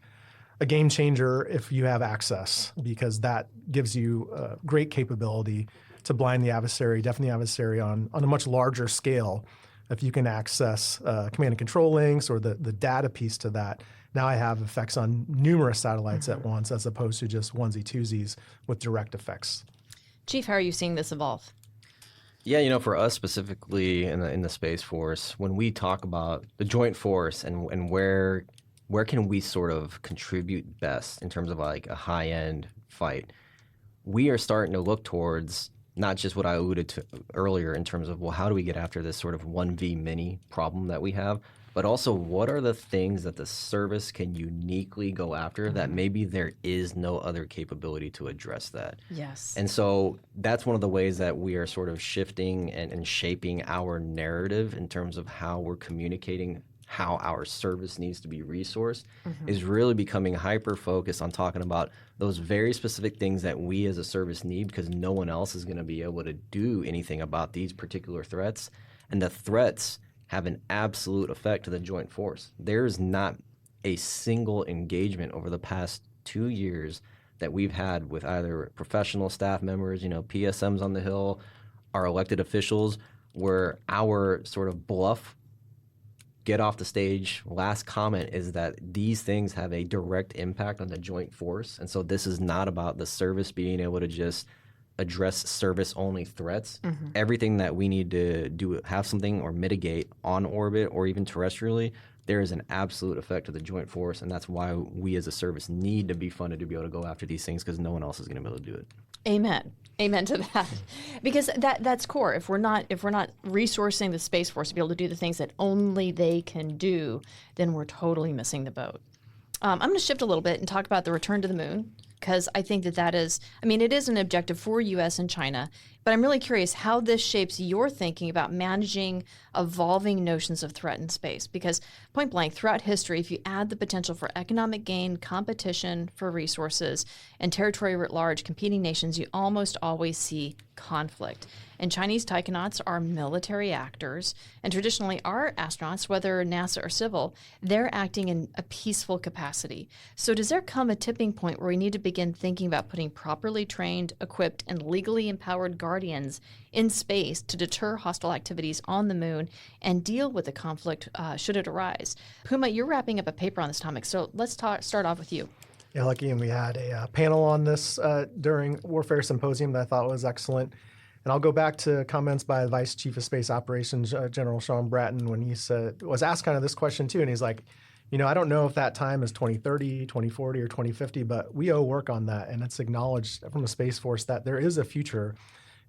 game changer if you have access, because that gives you great capability to blind the adversary, deafen the adversary on a much larger scale. If you can access command and control links or the data piece to that, now I have effects on numerous satellites at once, as opposed to just onesie-twosies with direct effects.
Chief, how are you seeing this evolve?
Yeah, for us specifically in the Space Force, when we talk about the joint force and where can we sort of contribute best in terms of like a high-end fight, we are starting to look towards not just what I alluded to earlier in terms of, well, how do we get after this sort of 1v mini problem that we have, but also what are the things that the service can uniquely go after that maybe there is no other capability to address that.
Yes.
And so that's one of the ways that we are sort of shifting and shaping our narrative in terms of how we're communicating how our service needs to be resourced is really becoming hyper-focused on talking about those very specific things that we as a service need, because no one else is going to be able to do anything about these particular threats. And the threats have an absolute effect to the joint force. There's not a single engagement over the past 2 years that we've had with either professional staff members, PSMs on the Hill, our elected officials, where our sort of bluff, get off the stage, last comment is that these things have a direct impact on the joint force. And so this is not about the service being able to just address service-only threats. Everything that we need to do, have something or mitigate on orbit or even terrestrially, there is an absolute effect to the joint force, and that's why we as a service need to be funded to be able to go after these things, because no one else is going to be able to do it.
Amen to that, because that's core. If we're not resourcing the Space Force to be able to do the things that only they can do, then we're totally missing the boat. I'm going to shift a little bit and talk about the return to the moon, because I think that is, it is an objective for U.S. and China, but I'm really curious how this shapes your thinking about managing evolving notions of threat in space. Because point blank, throughout history, if you add the potential for economic gain, competition for resources, and territory at large, competing nations, you almost always see conflict. And Chinese taikonauts are military actors, and traditionally our astronauts, whether NASA or civil, they're acting in a peaceful capacity. So does there come a tipping point where we need to begin thinking about putting properly trained, equipped, and legally empowered guardians in space to deter hostile activities on the moon and deal with the conflict should it arise? Puma, you're wrapping up a paper on this topic, so let's start off with you.
Yeah, Lucky, and we had a panel on this during Warfare Symposium that I thought was excellent. And I'll go back to comments by Vice Chief of Space Operations, General Sean Bratton, when he was asked kind of this question too. And he's like, I don't know if that time is 2030, 2040, or 2050, but we owe work on that. And it's acknowledged from the Space Force that there is a future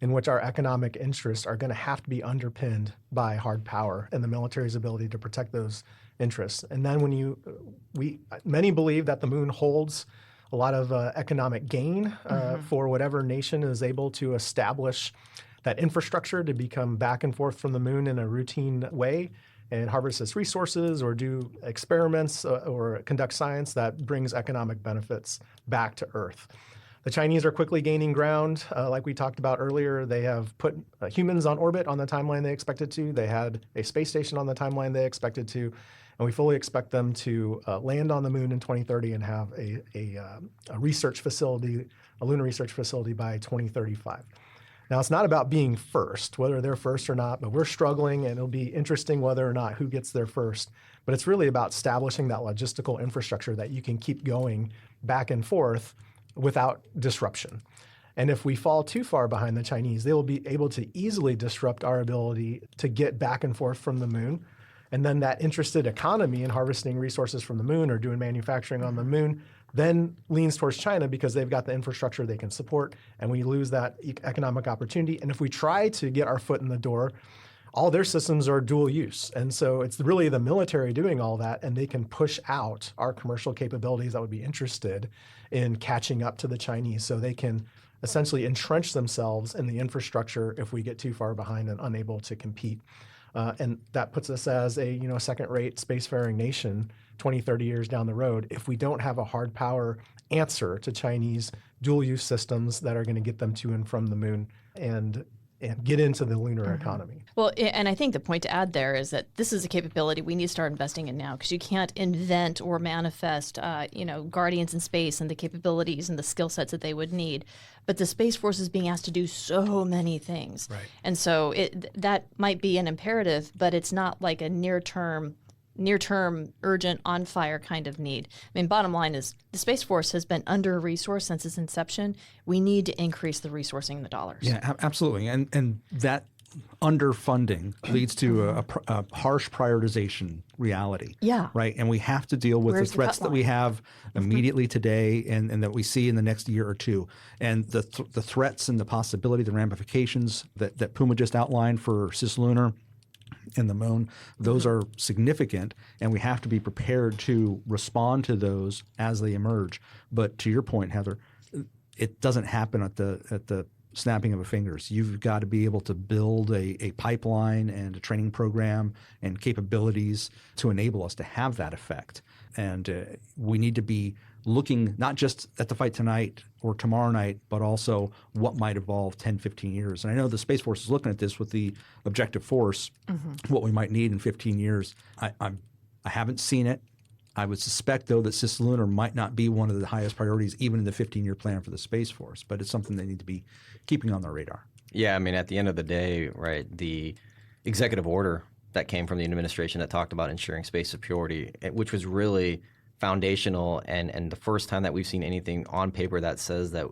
in which our economic interests are going to have to be underpinned by hard power and the military's ability to protect those interests. And then many believe that the moon holds a lot of economic gain for whatever nation is able to establish that infrastructure to become back and forth from the moon in a routine way and harvest its resources or do experiments or conduct science that brings economic benefits back to Earth. The Chinese are quickly gaining ground. Like we talked about earlier, they have put humans on orbit on the timeline they expected to. They had a space station on the timeline they expected to. And we fully expect them to land on the moon in 2030 and have a research facility, a lunar research facility by 2035. Now, it's not about being first, whether they're first or not, but we're struggling, and it'll be interesting whether or not who gets there first. But it's really about establishing that logistical infrastructure that you can keep going back and forth without disruption. And if we fall too far behind the Chinese, they will be able to easily disrupt our ability to get back and forth from the moon. And then that interested economy in harvesting resources from the moon or doing manufacturing on the moon then leans towards China because they've got the infrastructure they can support, and we lose that economic opportunity. And if we try to get our foot in the door, all their systems are dual use. And so it's really the military doing all that, and they can push out our commercial capabilities that would be interested in catching up to the Chinese. So they can essentially entrench themselves in the infrastructure if we get too far behind and unable to compete. And that puts us as a second-rate spacefaring nation 20, 30 years down the road if we don't have a hard power answer to Chinese dual-use systems that are going to get them to and from the moon and get into the lunar economy.
Well, and I think the point to add there is that this is a capability we need to start investing in now, because you can't invent or manifest, guardians in space and the capabilities and the skill sets that they would need. But the Space Force is being asked to do so many things. Right. And so that might be an imperative, but it's not like a near-term, urgent, on-fire kind of need. I mean, bottom line is the Space Force has been under-resourced since its inception. We need to increase the resourcing and the dollars.
Yeah, absolutely. And that underfunding leads to a harsh prioritization reality.
Yeah.
Right? And we have to deal with the threats that we have immediately today and that we see in the next year or two. And the threats and the possibility, the ramifications that Puma just outlined for cislunar and the moon, those are significant, and we have to be prepared to respond to those as they emerge. But to your point, Heather, it doesn't happen at the snapping of a fingers. You've got to be able to build a pipeline and a training program and capabilities to enable us to have that effect. And we need to be looking not just at the fight tonight or tomorrow night, but also what might evolve 10, 15 years. And I know the Space Force is looking at this with the objective force, what we might need in 15 years. I haven't seen it. I would suspect, though, that cislunar might not be one of the highest priorities even in the 15-year plan for the Space Force, but it's something they need to be keeping on their radar.
Yeah, I mean, at the end of the day, right, the executive order that came from the administration that talked about ensuring space security, which was really foundational and the first time that we've seen anything on paper that says that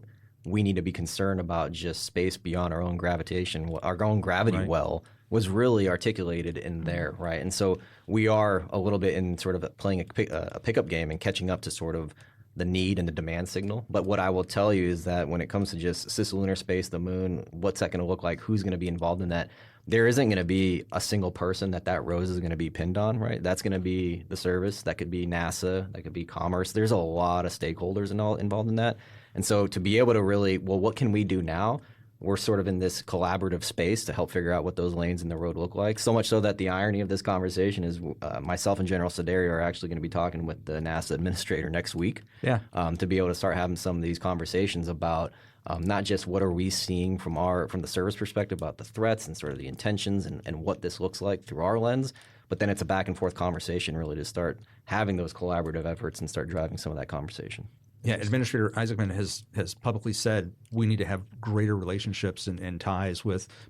we need to be concerned about just space beyond our own gravitation, our own gravity well, was really articulated in there, right? And so we are a little bit in sort of playing a pickup game and catching up to sort of the need and the demand signal. But what I will tell you is that when it comes to just cislunar space, the moon, what's that going to look like? Who's going to be involved in that? There isn't going to be a single person that rose is going to be pinned on, right? That's going to be the service. That could be NASA. That could be commerce. There's a lot of stakeholders involved in that. And so to be able to really, well, what can we do now? We're sort of in this collaborative space to help figure out what those lanes in the road look like. So much so that the irony of this conversation is myself and General Sedario are actually going to be talking with the NASA administrator next week to be able to start having some of these conversations about not just what are we seeing from the service perspective about the threats and sort of the intentions and what this looks like through our lens, but then it's a back and forth conversation really to start having those collaborative efforts and start driving some of that conversation.
Yeah, Administrator Isaacman has publicly said we need to have greater relationships and ties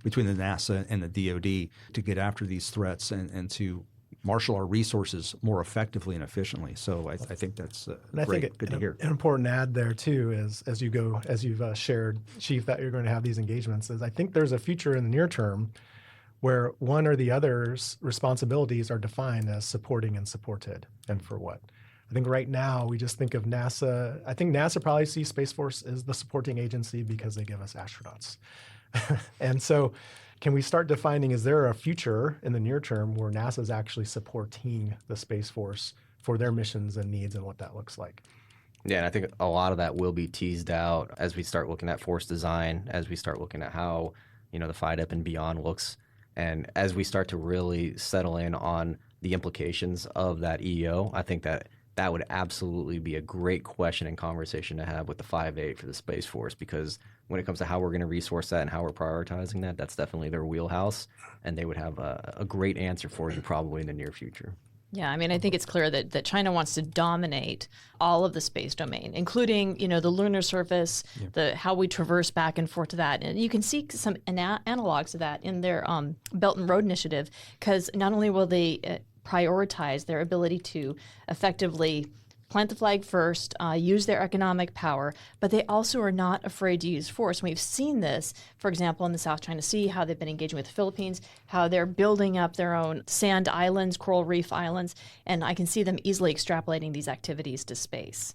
between the NASA and the DoD to get after these threats and to marshal our resources more effectively and efficiently. So I think that's great. Good to hear.
An important add there too is as you've shared, Chief, that you're going to have these engagements. Is I think there's a future in the near term where one or the other's responsibilities are defined as supporting and supported, and for what. I think right now we just think of NASA. I think NASA probably sees Space Force as the supporting agency because they give us astronauts. And so can we start defining, is there a future in the near term where NASA is actually supporting the Space Force for their missions and needs and what that looks like?
Yeah, and I think a lot of that will be teased out as we start looking at force design, as we start looking at how, the FIDEP and beyond looks, and as we start to really settle in on the implications of that EO. I think that would absolutely be a great question and conversation to have with the 5.8 for the Space Force, because when it comes to how we're going to resource that and how we're prioritizing that, that's definitely their wheelhouse, and they would have a great answer for you probably in the near future.
Yeah, I mean, I think it's clear that China wants to dominate all of the space domain, including, the lunar surface, how we traverse back and forth to that. And you can see some analogs of that in their Belt and Road Initiative, because not only will they prioritize their ability to effectively plant the flag first, use their economic power, but they also are not afraid to use force. And we've seen this, for example, in the South China Sea, how they've been engaging with the Philippines, how they're building up their own sand islands, coral reef islands, and I can see them easily extrapolating these activities to space.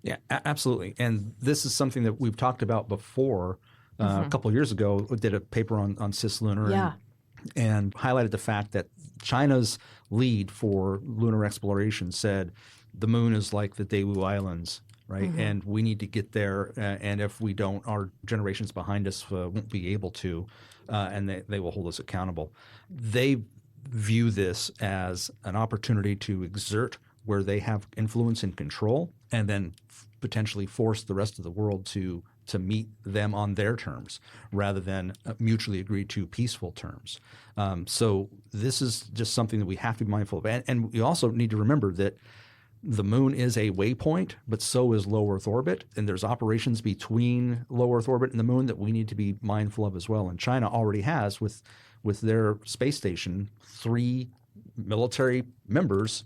Yeah, absolutely. And this is something that we've talked about before. A couple of years ago, we did a paper on cislunar and highlighted the fact that China's lead for lunar exploration said the moon is like the Daewoo Islands, right? And we need to get there, and if we don't, our generations behind us won't be able to, and they will hold us accountable. They view this as an opportunity to exert where they have influence and control, and then potentially force the rest of the world to meet them on their terms rather than mutually agreed to peaceful terms. So this is just something that we have to be mindful of. And we also need to remember that the moon is a waypoint, but so is low Earth orbit. And there's operations between low Earth orbit and the moon that we need to be mindful of as well. And China already has, with their space station, 3 military members,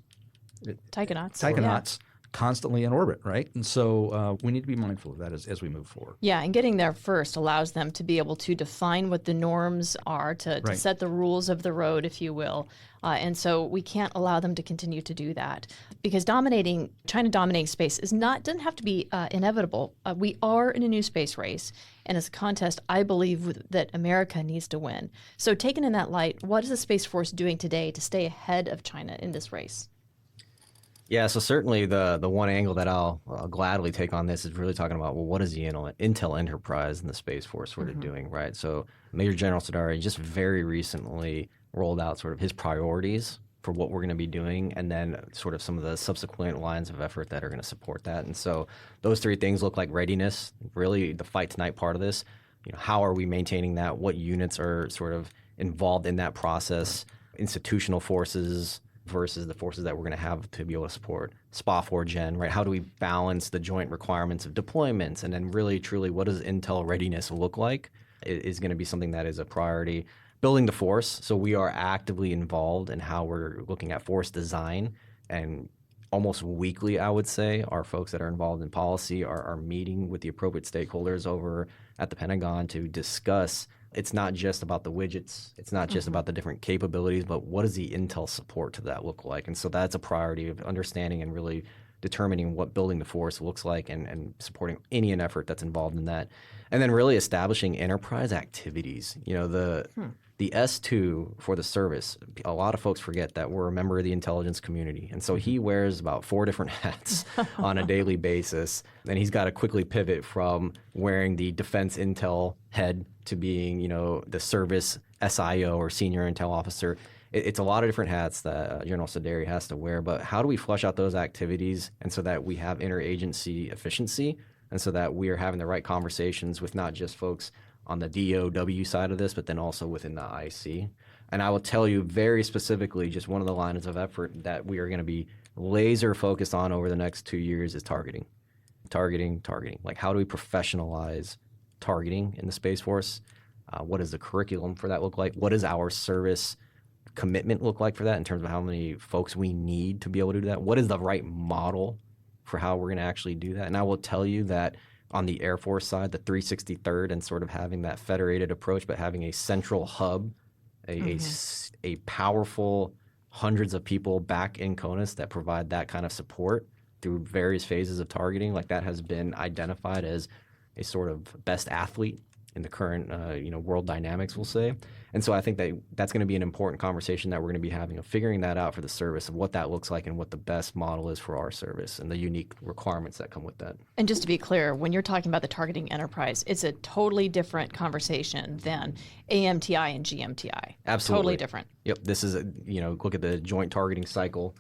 Taikonauts, constantly in orbit, right? And so we need to be mindful of that as we move forward.
Yeah, and getting there first allows them to be able to define what the norms are, to set the rules of the road, if you will. And so we can't allow them to continue to do that, because China dominating space doesn't have to be inevitable. We are in a new space race, and it's a contest I believe that America needs to win. So taken in that light, what is the Space Force doing today to stay ahead of China in this race?
Yeah, so certainly the one angle that I'll gladly take on this is really talking about, well, what is the Intel enterprise and the Space Force sort of doing, right? So Major General Sadari just very recently rolled out sort of his priorities for what we're going to be doing, and then sort of some of the subsequent lines of effort that are going to support that. And so those three things look like readiness, really the fight tonight part of this. How are we maintaining that? What units are sort of involved in that process? Institutional forces versus the forces that we're going to have to be able to support SPA 4 Gen, right? How do we balance the joint requirements of deployments? And then really, truly, what does Intel readiness look like is going to be something that is a priority. Building the force, so we are actively involved in how we're looking at force design, and almost weekly, I would say, our folks that are involved in policy are meeting with the appropriate stakeholders over at the Pentagon to discuss. It's not just about the widgets. It's not just about the different capabilities, but what does the Intel support to that look like? And so that's a priority of understanding and really determining what building the force looks like and supporting any and effort that's involved in that. And then really establishing enterprise activities. The S2 for the service, a lot of folks forget that we're a member of the intelligence community. And so he wears about 4 different hats on a daily basis. And he's got to quickly pivot from wearing the defense intel head to being, the service SIO or senior intel officer. It's a lot of different hats that General Sadari has to wear. But how do we flush out those activities and so that we have interagency efficiency and so that we are having the right conversations with not just folks on the DOW side of this, but then also within the IC. And I will tell you very specifically, just one of the lines of effort that we are going to be laser focused on over the next 2 years is targeting. Targeting. Like, how do we professionalize targeting in the Space Force? What does the curriculum for that look like? What does our service commitment look like for that in terms of how many folks we need to be able to do that? What is the right model for how we're going to actually do that? And I will tell you that on the Air Force side, the 363rd, and sort of having that federated approach, but having a central hub, a powerful hundreds of people back in CONUS that provide that kind of support through various phases of targeting, like that has been identified as a sort of best athlete in the current world dynamics, we'll say. And so I think that's going to be an important conversation that we're going to be having of figuring that out for the service, of what that looks like and what the best model is for our service and the unique requirements that come with that.
And just to be clear, when you're talking about the targeting enterprise, it's a totally different conversation than AMTI and GMTI.
Absolutely.
Totally different.
Yep. This is, look at the joint targeting cycle.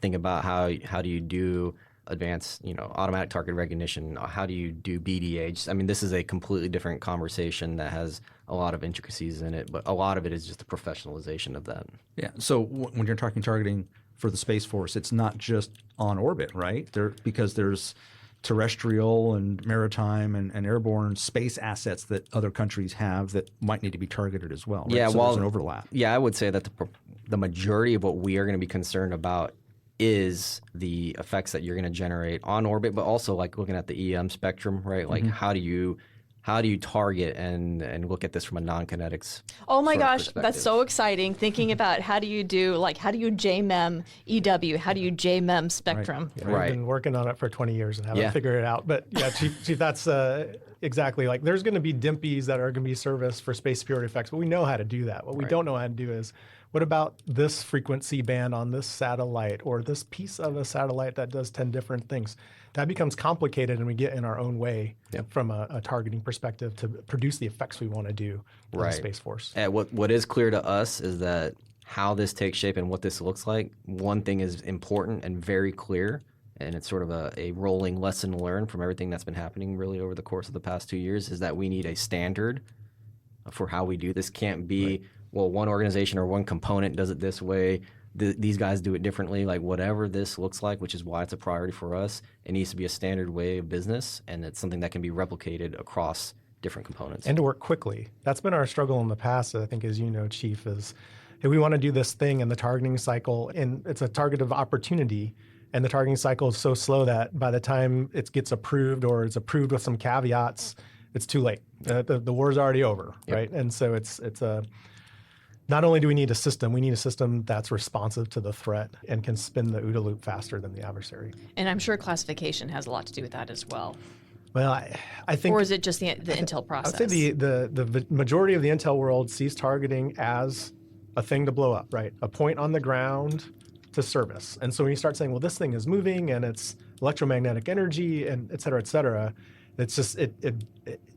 Think about how do you do advanced, automatic target recognition? How do you do BDH? I mean, this is a completely different conversation that has a lot of intricacies in it, but a lot of it is just the professionalization of that.
Yeah. So when you're talking targeting for the Space Force, it's not just on orbit, right? Because there's terrestrial and maritime and airborne space assets that other countries have that might need to be targeted as well. Right?
Yeah,
so there's an overlap.
Yeah, I would say that the majority of what we are going to be concerned about is the effects that you're going to generate on orbit, but also like looking at the EM spectrum, right? Like how do you target and look at this from a non-kinetics?
Oh my gosh, that's so exciting. Thinking about how do you JMEM EW? How do you JMEM spectrum?
Right. Yeah, I've been working on it for 20 years and haven't figured it out. But yeah, Chief, that's exactly like there's going to be DIMPs that are going to be serviced for space superiority effects, but we know how to do that. What we don't know how to do is what about this frequency band on this satellite or this piece of a satellite that does 10 different things? That becomes complicated and we get in our own way from a targeting perspective to produce the effects we want to do in the Space Force.
And what is clear to us is that how this takes shape and what this looks like, one thing is important and very clear, and it's sort of a rolling lesson learned from everything that's been happening really over the course of the past 2 years, is that we need a standard for how we do this. Can't be, well, one organization or one component does it this way, these guys do it differently. Like whatever this looks like, which is why it's a priority for us, it needs to be a standard way of business, and it's something that can be replicated across different components.
And to work quickly. That's been our struggle in the past, I think, as you know, Chief, is hey, we want to do this thing in the targeting cycle, and it's a target of opportunity, and the targeting cycle is so slow that by the time it gets approved or it's approved with some caveats, it's too late. The war's already over, right? And so it's not only do we need a system that's responsive to the threat and can spin the OODA loop faster than the adversary.
And I'm sure classification has a lot to do with that as well.
Well, I think...
Or is it just the intel process?
I would say the majority of the intel world sees targeting as a thing to blow up, right? A point on the ground to service. And so when you start saying, well, this thing is moving and it's electromagnetic energy and et cetera, it's just,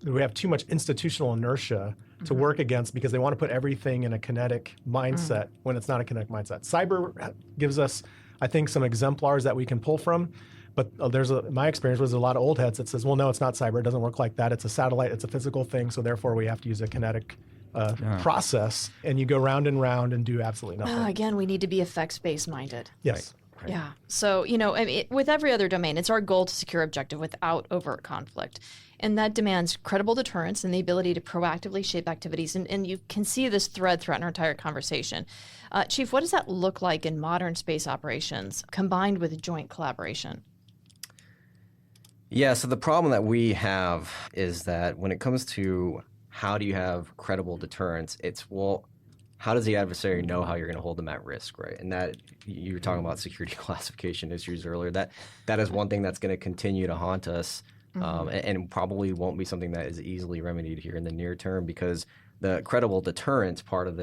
we have too much institutional inertia to work against because they want to put everything in a kinetic mindset when it's not a kinetic mindset. Cyber gives us, I think, some exemplars that we can pull from. But my experience was a lot of old heads that says, well, no, it's not cyber. It doesn't work like that. It's a satellite. It's a physical thing. So therefore, we have to use a kinetic process. And you go round and round and do absolutely nothing.
Again, we need to be effects-based minded.
Yes.
Right.
Yeah. So, I mean, with every other domain, it's our goal to secure objective without overt conflict. And that demands credible deterrence and the ability to proactively shape activities. And you can see this thread throughout our entire conversation. Chief, what does that look like in modern space operations combined with joint collaboration?
Yeah, so the problem that we have is that when it comes to how do you have credible deterrence, it's, well, how does the adversary know how you're going to hold them at risk, right? And that, you were talking about security classification issues earlier, that is one thing that's going to continue to haunt us and probably won't be something that is easily remedied here in the near term, because the credible deterrence part of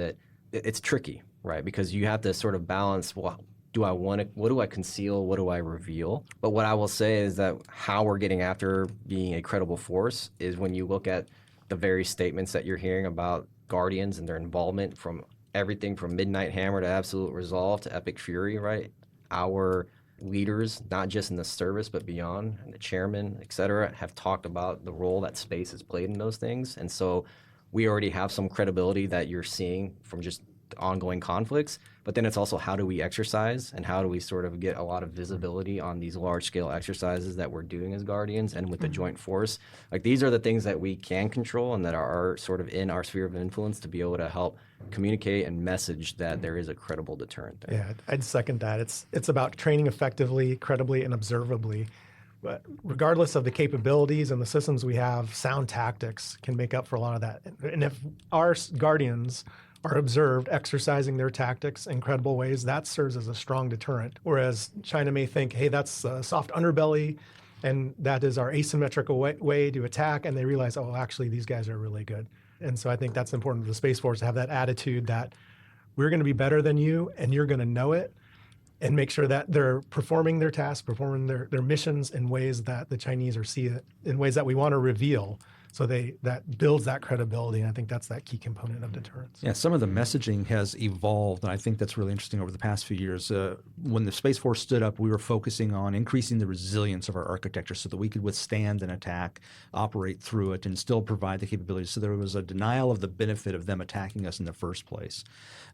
it's tricky, right? Because you have to sort of balance, well, what do I conceal? What do I reveal? But what I will say is that how we're getting after being a credible force is when you look at the very statements that you're hearing about Guardians and their involvement, from everything from Midnight Hammer to Absolute Resolve to Epic Fury, right? Our leaders, not just in the service but beyond, and the chairman, et cetera, have talked about the role that space has played in those things. And so we already have some credibility that you're seeing from just ongoing conflicts, but then it's also how do we exercise and how do we sort of get a lot of visibility on these large-scale exercises that we're doing as Guardians and with the joint force. Like, these are the things that we can control and that are sort of in our sphere of influence to be able to help communicate and message that there is a credible deterrent there.
Yeah, I'd second that. It's about training effectively, credibly, and observably. But regardless of the capabilities and the systems we have, sound tactics can make up for a lot of that. And if our Guardians are observed exercising their tactics in credible ways, that serves as a strong deterrent. Whereas China may think, hey, that's a soft underbelly, and that is our asymmetrical way to attack, and they realize, oh, actually, these guys are really good. And so I think that's important for the Space Force to have that attitude that we're going to be better than you, and you're going to know it, and make sure that they're performing their tasks, performing their missions in ways that the Chinese see it, in ways that we want to reveal. So that builds that credibility, and I think that's that key component of deterrence.
Yeah, some of the messaging has evolved, and I think that's really interesting over the past few years. When the Space Force stood up, we were focusing on increasing the resilience of our architecture so that we could withstand an attack, operate through it, and still provide the capabilities. So there was a denial of the benefit of them attacking us in the first place.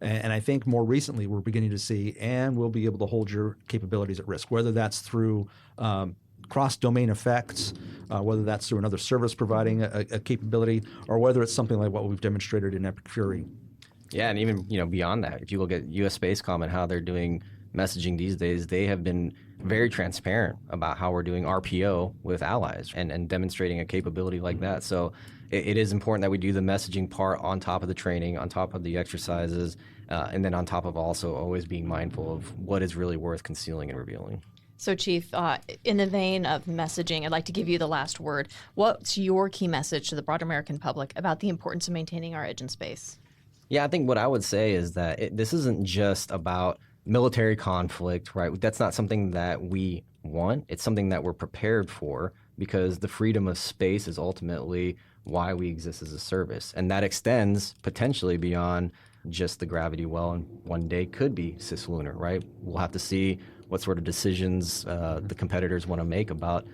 And I think more recently we're beginning to see, and we'll be able to hold your capabilities at risk, whether that's through cross-domain effects, whether that's through another service providing a capability, or whether it's something like what we've demonstrated in Epic Fury.
Yeah, and even beyond that, if you look at U.S. Spacecom and how they're doing messaging these days, they have been very transparent about how we're doing RPO with allies and demonstrating a capability like that. So it is important that we do the messaging part on top of the training, on top of the exercises, and then on top of also always being mindful of what is really worth concealing and revealing.
So, Chief, in the vein of messaging, I'd like to give you the last word. What's your key message to the broader American public about the importance of maintaining our edge in space?
Yeah, I think what I would say is that this isn't just about military conflict, right? That's not something that we want. It's something that we're prepared for, because the freedom of space is ultimately why we exist as a service. And that extends potentially beyond just the gravity well, and one day could be cislunar, right? We'll have to see what sort of decisions the competitors want to make about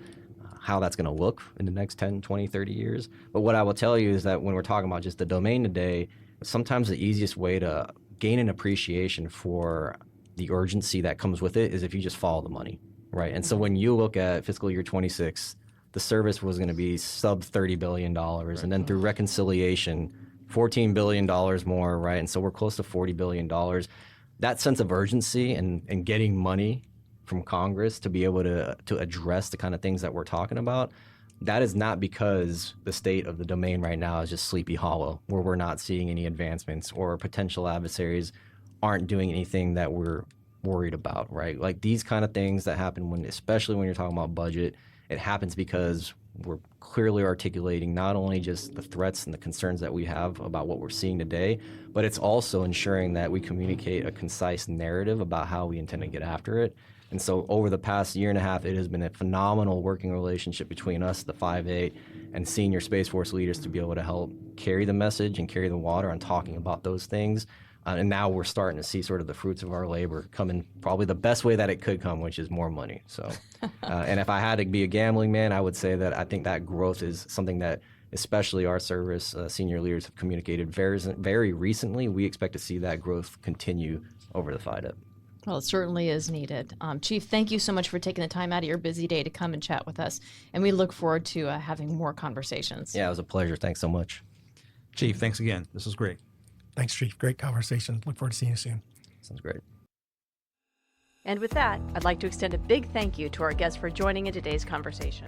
how that's going to look in the next 10, 20, 30 years. But what I will tell you is that when we're talking about just the domain today, sometimes the easiest way to gain an appreciation for the urgency that comes with it is if you just follow the money, right? And so when you look at fiscal year 26, the service was going to be sub $30 billion. Right. And then through reconciliation, $14 billion more, right? And so we're close to $40 billion. That sense of urgency and getting money from Congress to be able to address the kind of things that we're talking about, that is not because the state of the domain right now is just Sleepy Hollow, where we're not seeing any advancements or potential adversaries aren't doing anything that we're worried about, right? Like these kind of things that happen especially when you're talking about budget, it happens because we're clearly articulating not only just the threats and the concerns that we have about what we're seeing today, but it's also ensuring that we communicate a concise narrative about how we intend to get after it. And so over the past year and a half, it has been a phenomenal working relationship between us, the 5-8, and senior Space Force leaders to be able to help carry the message and carry the water on talking about those things. And now we're starting to see sort of the fruits of our labor come in probably the best way that it could come, which is more money. So, and if I had to be a gambling man, I would say that I think that growth is something that especially our service senior leaders have communicated very recently. We expect to see that growth continue over the FIDEP.
Well, it certainly is needed. Chief, thank you so much for taking the time out of your busy day to come and chat with us. And we look forward to having more conversations.
Yeah, it was a pleasure. Thanks so much.
Chief, thanks again. This was great.
Thanks, Chief. Great conversation. Look forward to seeing you soon.
Sounds great.
And with that, I'd like to extend a big thank you to our guests for joining in today's conversation.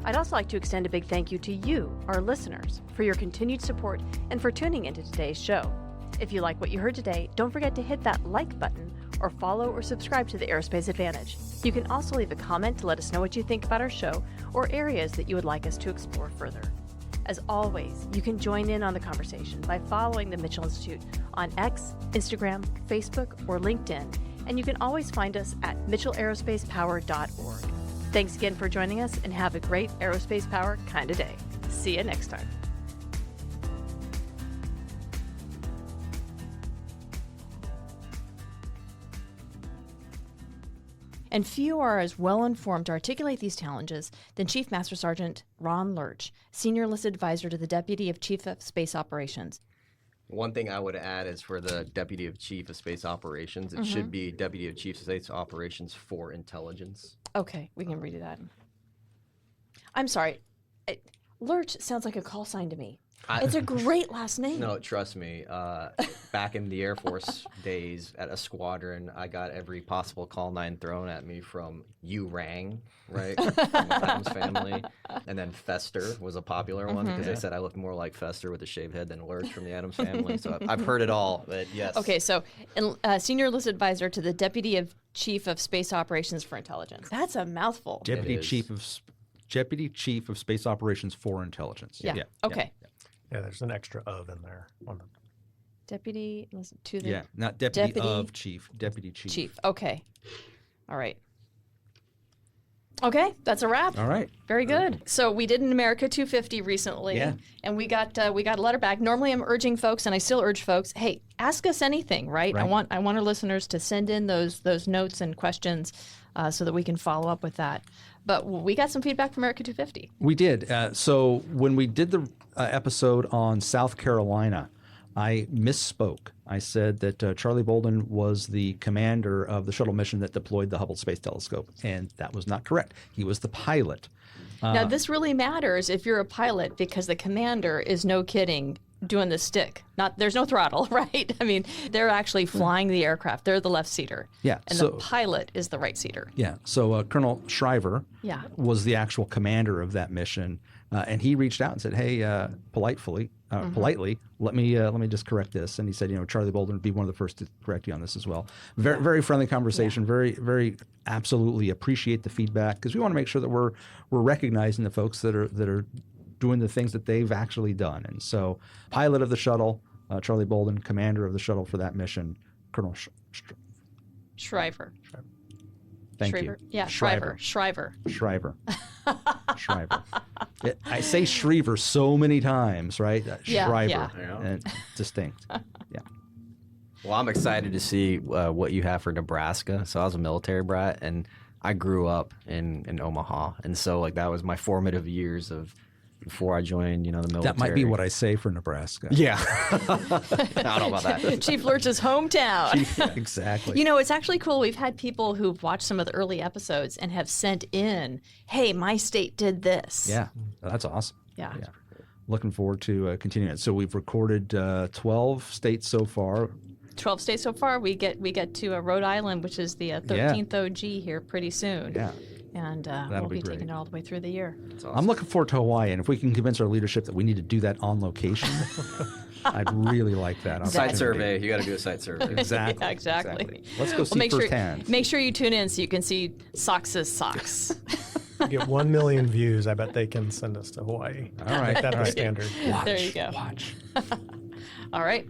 I'd also like to extend a big thank you to you, our listeners, for your continued support and for tuning into today's show. If you like what you heard today, don't forget to hit that like button or follow or subscribe to the Aerospace Advantage. You can also leave a comment to let us know what you think about our show or areas that you would like us to explore further. As always, you can join in on the conversation by following the Mitchell Institute on X, Instagram, Facebook, or LinkedIn, and you can always find us at mitchellaerospacepower.org. Thanks again for joining us, and have a great Aerospace Power kind of day. See you next time. And few are as well informed to articulate these challenges than Chief Master Sergeant Ron Lerch, Senior Enlisted Advisor to the Deputy of Chief of Space Operations.
One thing I would add is for the Deputy of Chief of Space Operations, it should be Deputy of Chief of Space Operations for Intelligence.
Okay, we can redo that. I'm sorry. Lerch sounds like a call sign to me. It's a great last name.
No, trust me. Back in the Air Force days at a squadron, I got every possible call sign thrown at me from "You Rang," right, from the Adams Family, and then Fester was a popular one because they said I looked more like Fester with a shaved head than Lerch from the Adams Family. So I've heard it all, but yes.
Okay, so Senior Enlisted Advisor to the Deputy of Chief of Space Operations for Intelligence. That's a mouthful.
Deputy Chief of Space Operations for Intelligence.
Yeah. Okay.
Yeah, there's an extra "of" in there.
Deputy to the
not Deputy of Chief. Deputy Chief.
Chief. Okay. All right. Okay, that's a wrap.
All right.
Very good. So we did an America 250 recently, and we got a letter back. Normally, I'm urging folks, and I still urge folks, hey, ask us anything, right? I want our listeners to send in those notes and questions so that we can follow up with that. But we got some feedback from America 250.
We did. So when we did the episode on South Carolina, I misspoke. I said that Charlie Bolden was the commander of the shuttle mission that deployed the Hubble Space Telescope, and that was not correct. He was the pilot.
Now, this really matters if you're a pilot because the commander is, no kidding, doing the stick. There's no throttle, right? I mean, they're actually flying the aircraft. They're the left seater.
Yeah.
And the pilot is the right seater.
Yeah. So Colonel Shriver was the actual commander of that mission, and he reached out and said, "Hey, politely, let me just correct this." And he said, Charlie Bolden would be one of the first to correct you on this as well. Very, very friendly conversation. Very, very absolutely appreciate the feedback because we want to make sure that we're recognizing the folks that are doing the things that they've actually done. And so, pilot of the shuttle, Charlie Bolden, commander of the shuttle for that mission, Colonel
Shriver.
Thank you.
Yeah,
Shriver.
Shriver.
I say Shriver so many times, right? Shriver.
Yeah.
And distinct. Yeah.
Well, I'm excited to see what you have for Nebraska. So I was a military brat, and I grew up in Omaha. And so, that was my formative years of before I joined, the military.
That might be what I say for Nebraska.
Yeah. I don't know about that.
Chief Lerch's hometown.
Exactly.
It's actually cool. We've had people who've watched some of the early episodes and have sent in, hey, my state did this.
Yeah, that's awesome.
Yeah.
Looking forward to continuing it. So we've recorded 12 states so far.
12 states so far. We get to Rhode Island, which is the 13th OG here pretty soon.
Yeah.
And we'll be taking it all the way through the year.
Awesome.
I'm looking forward to Hawaii, and if we can convince our leadership that we need to do that on location, I'd really like that.
Site survey. You got to do a site survey.
Exactly.
Yeah, exactly.
Let's go see firsthand.
Make sure you tune in so you can see Socks' socks.
Get 1 million views. I bet they can send us to Hawaii.
All right.
Make that the standard.
There you go.
Watch.
All right.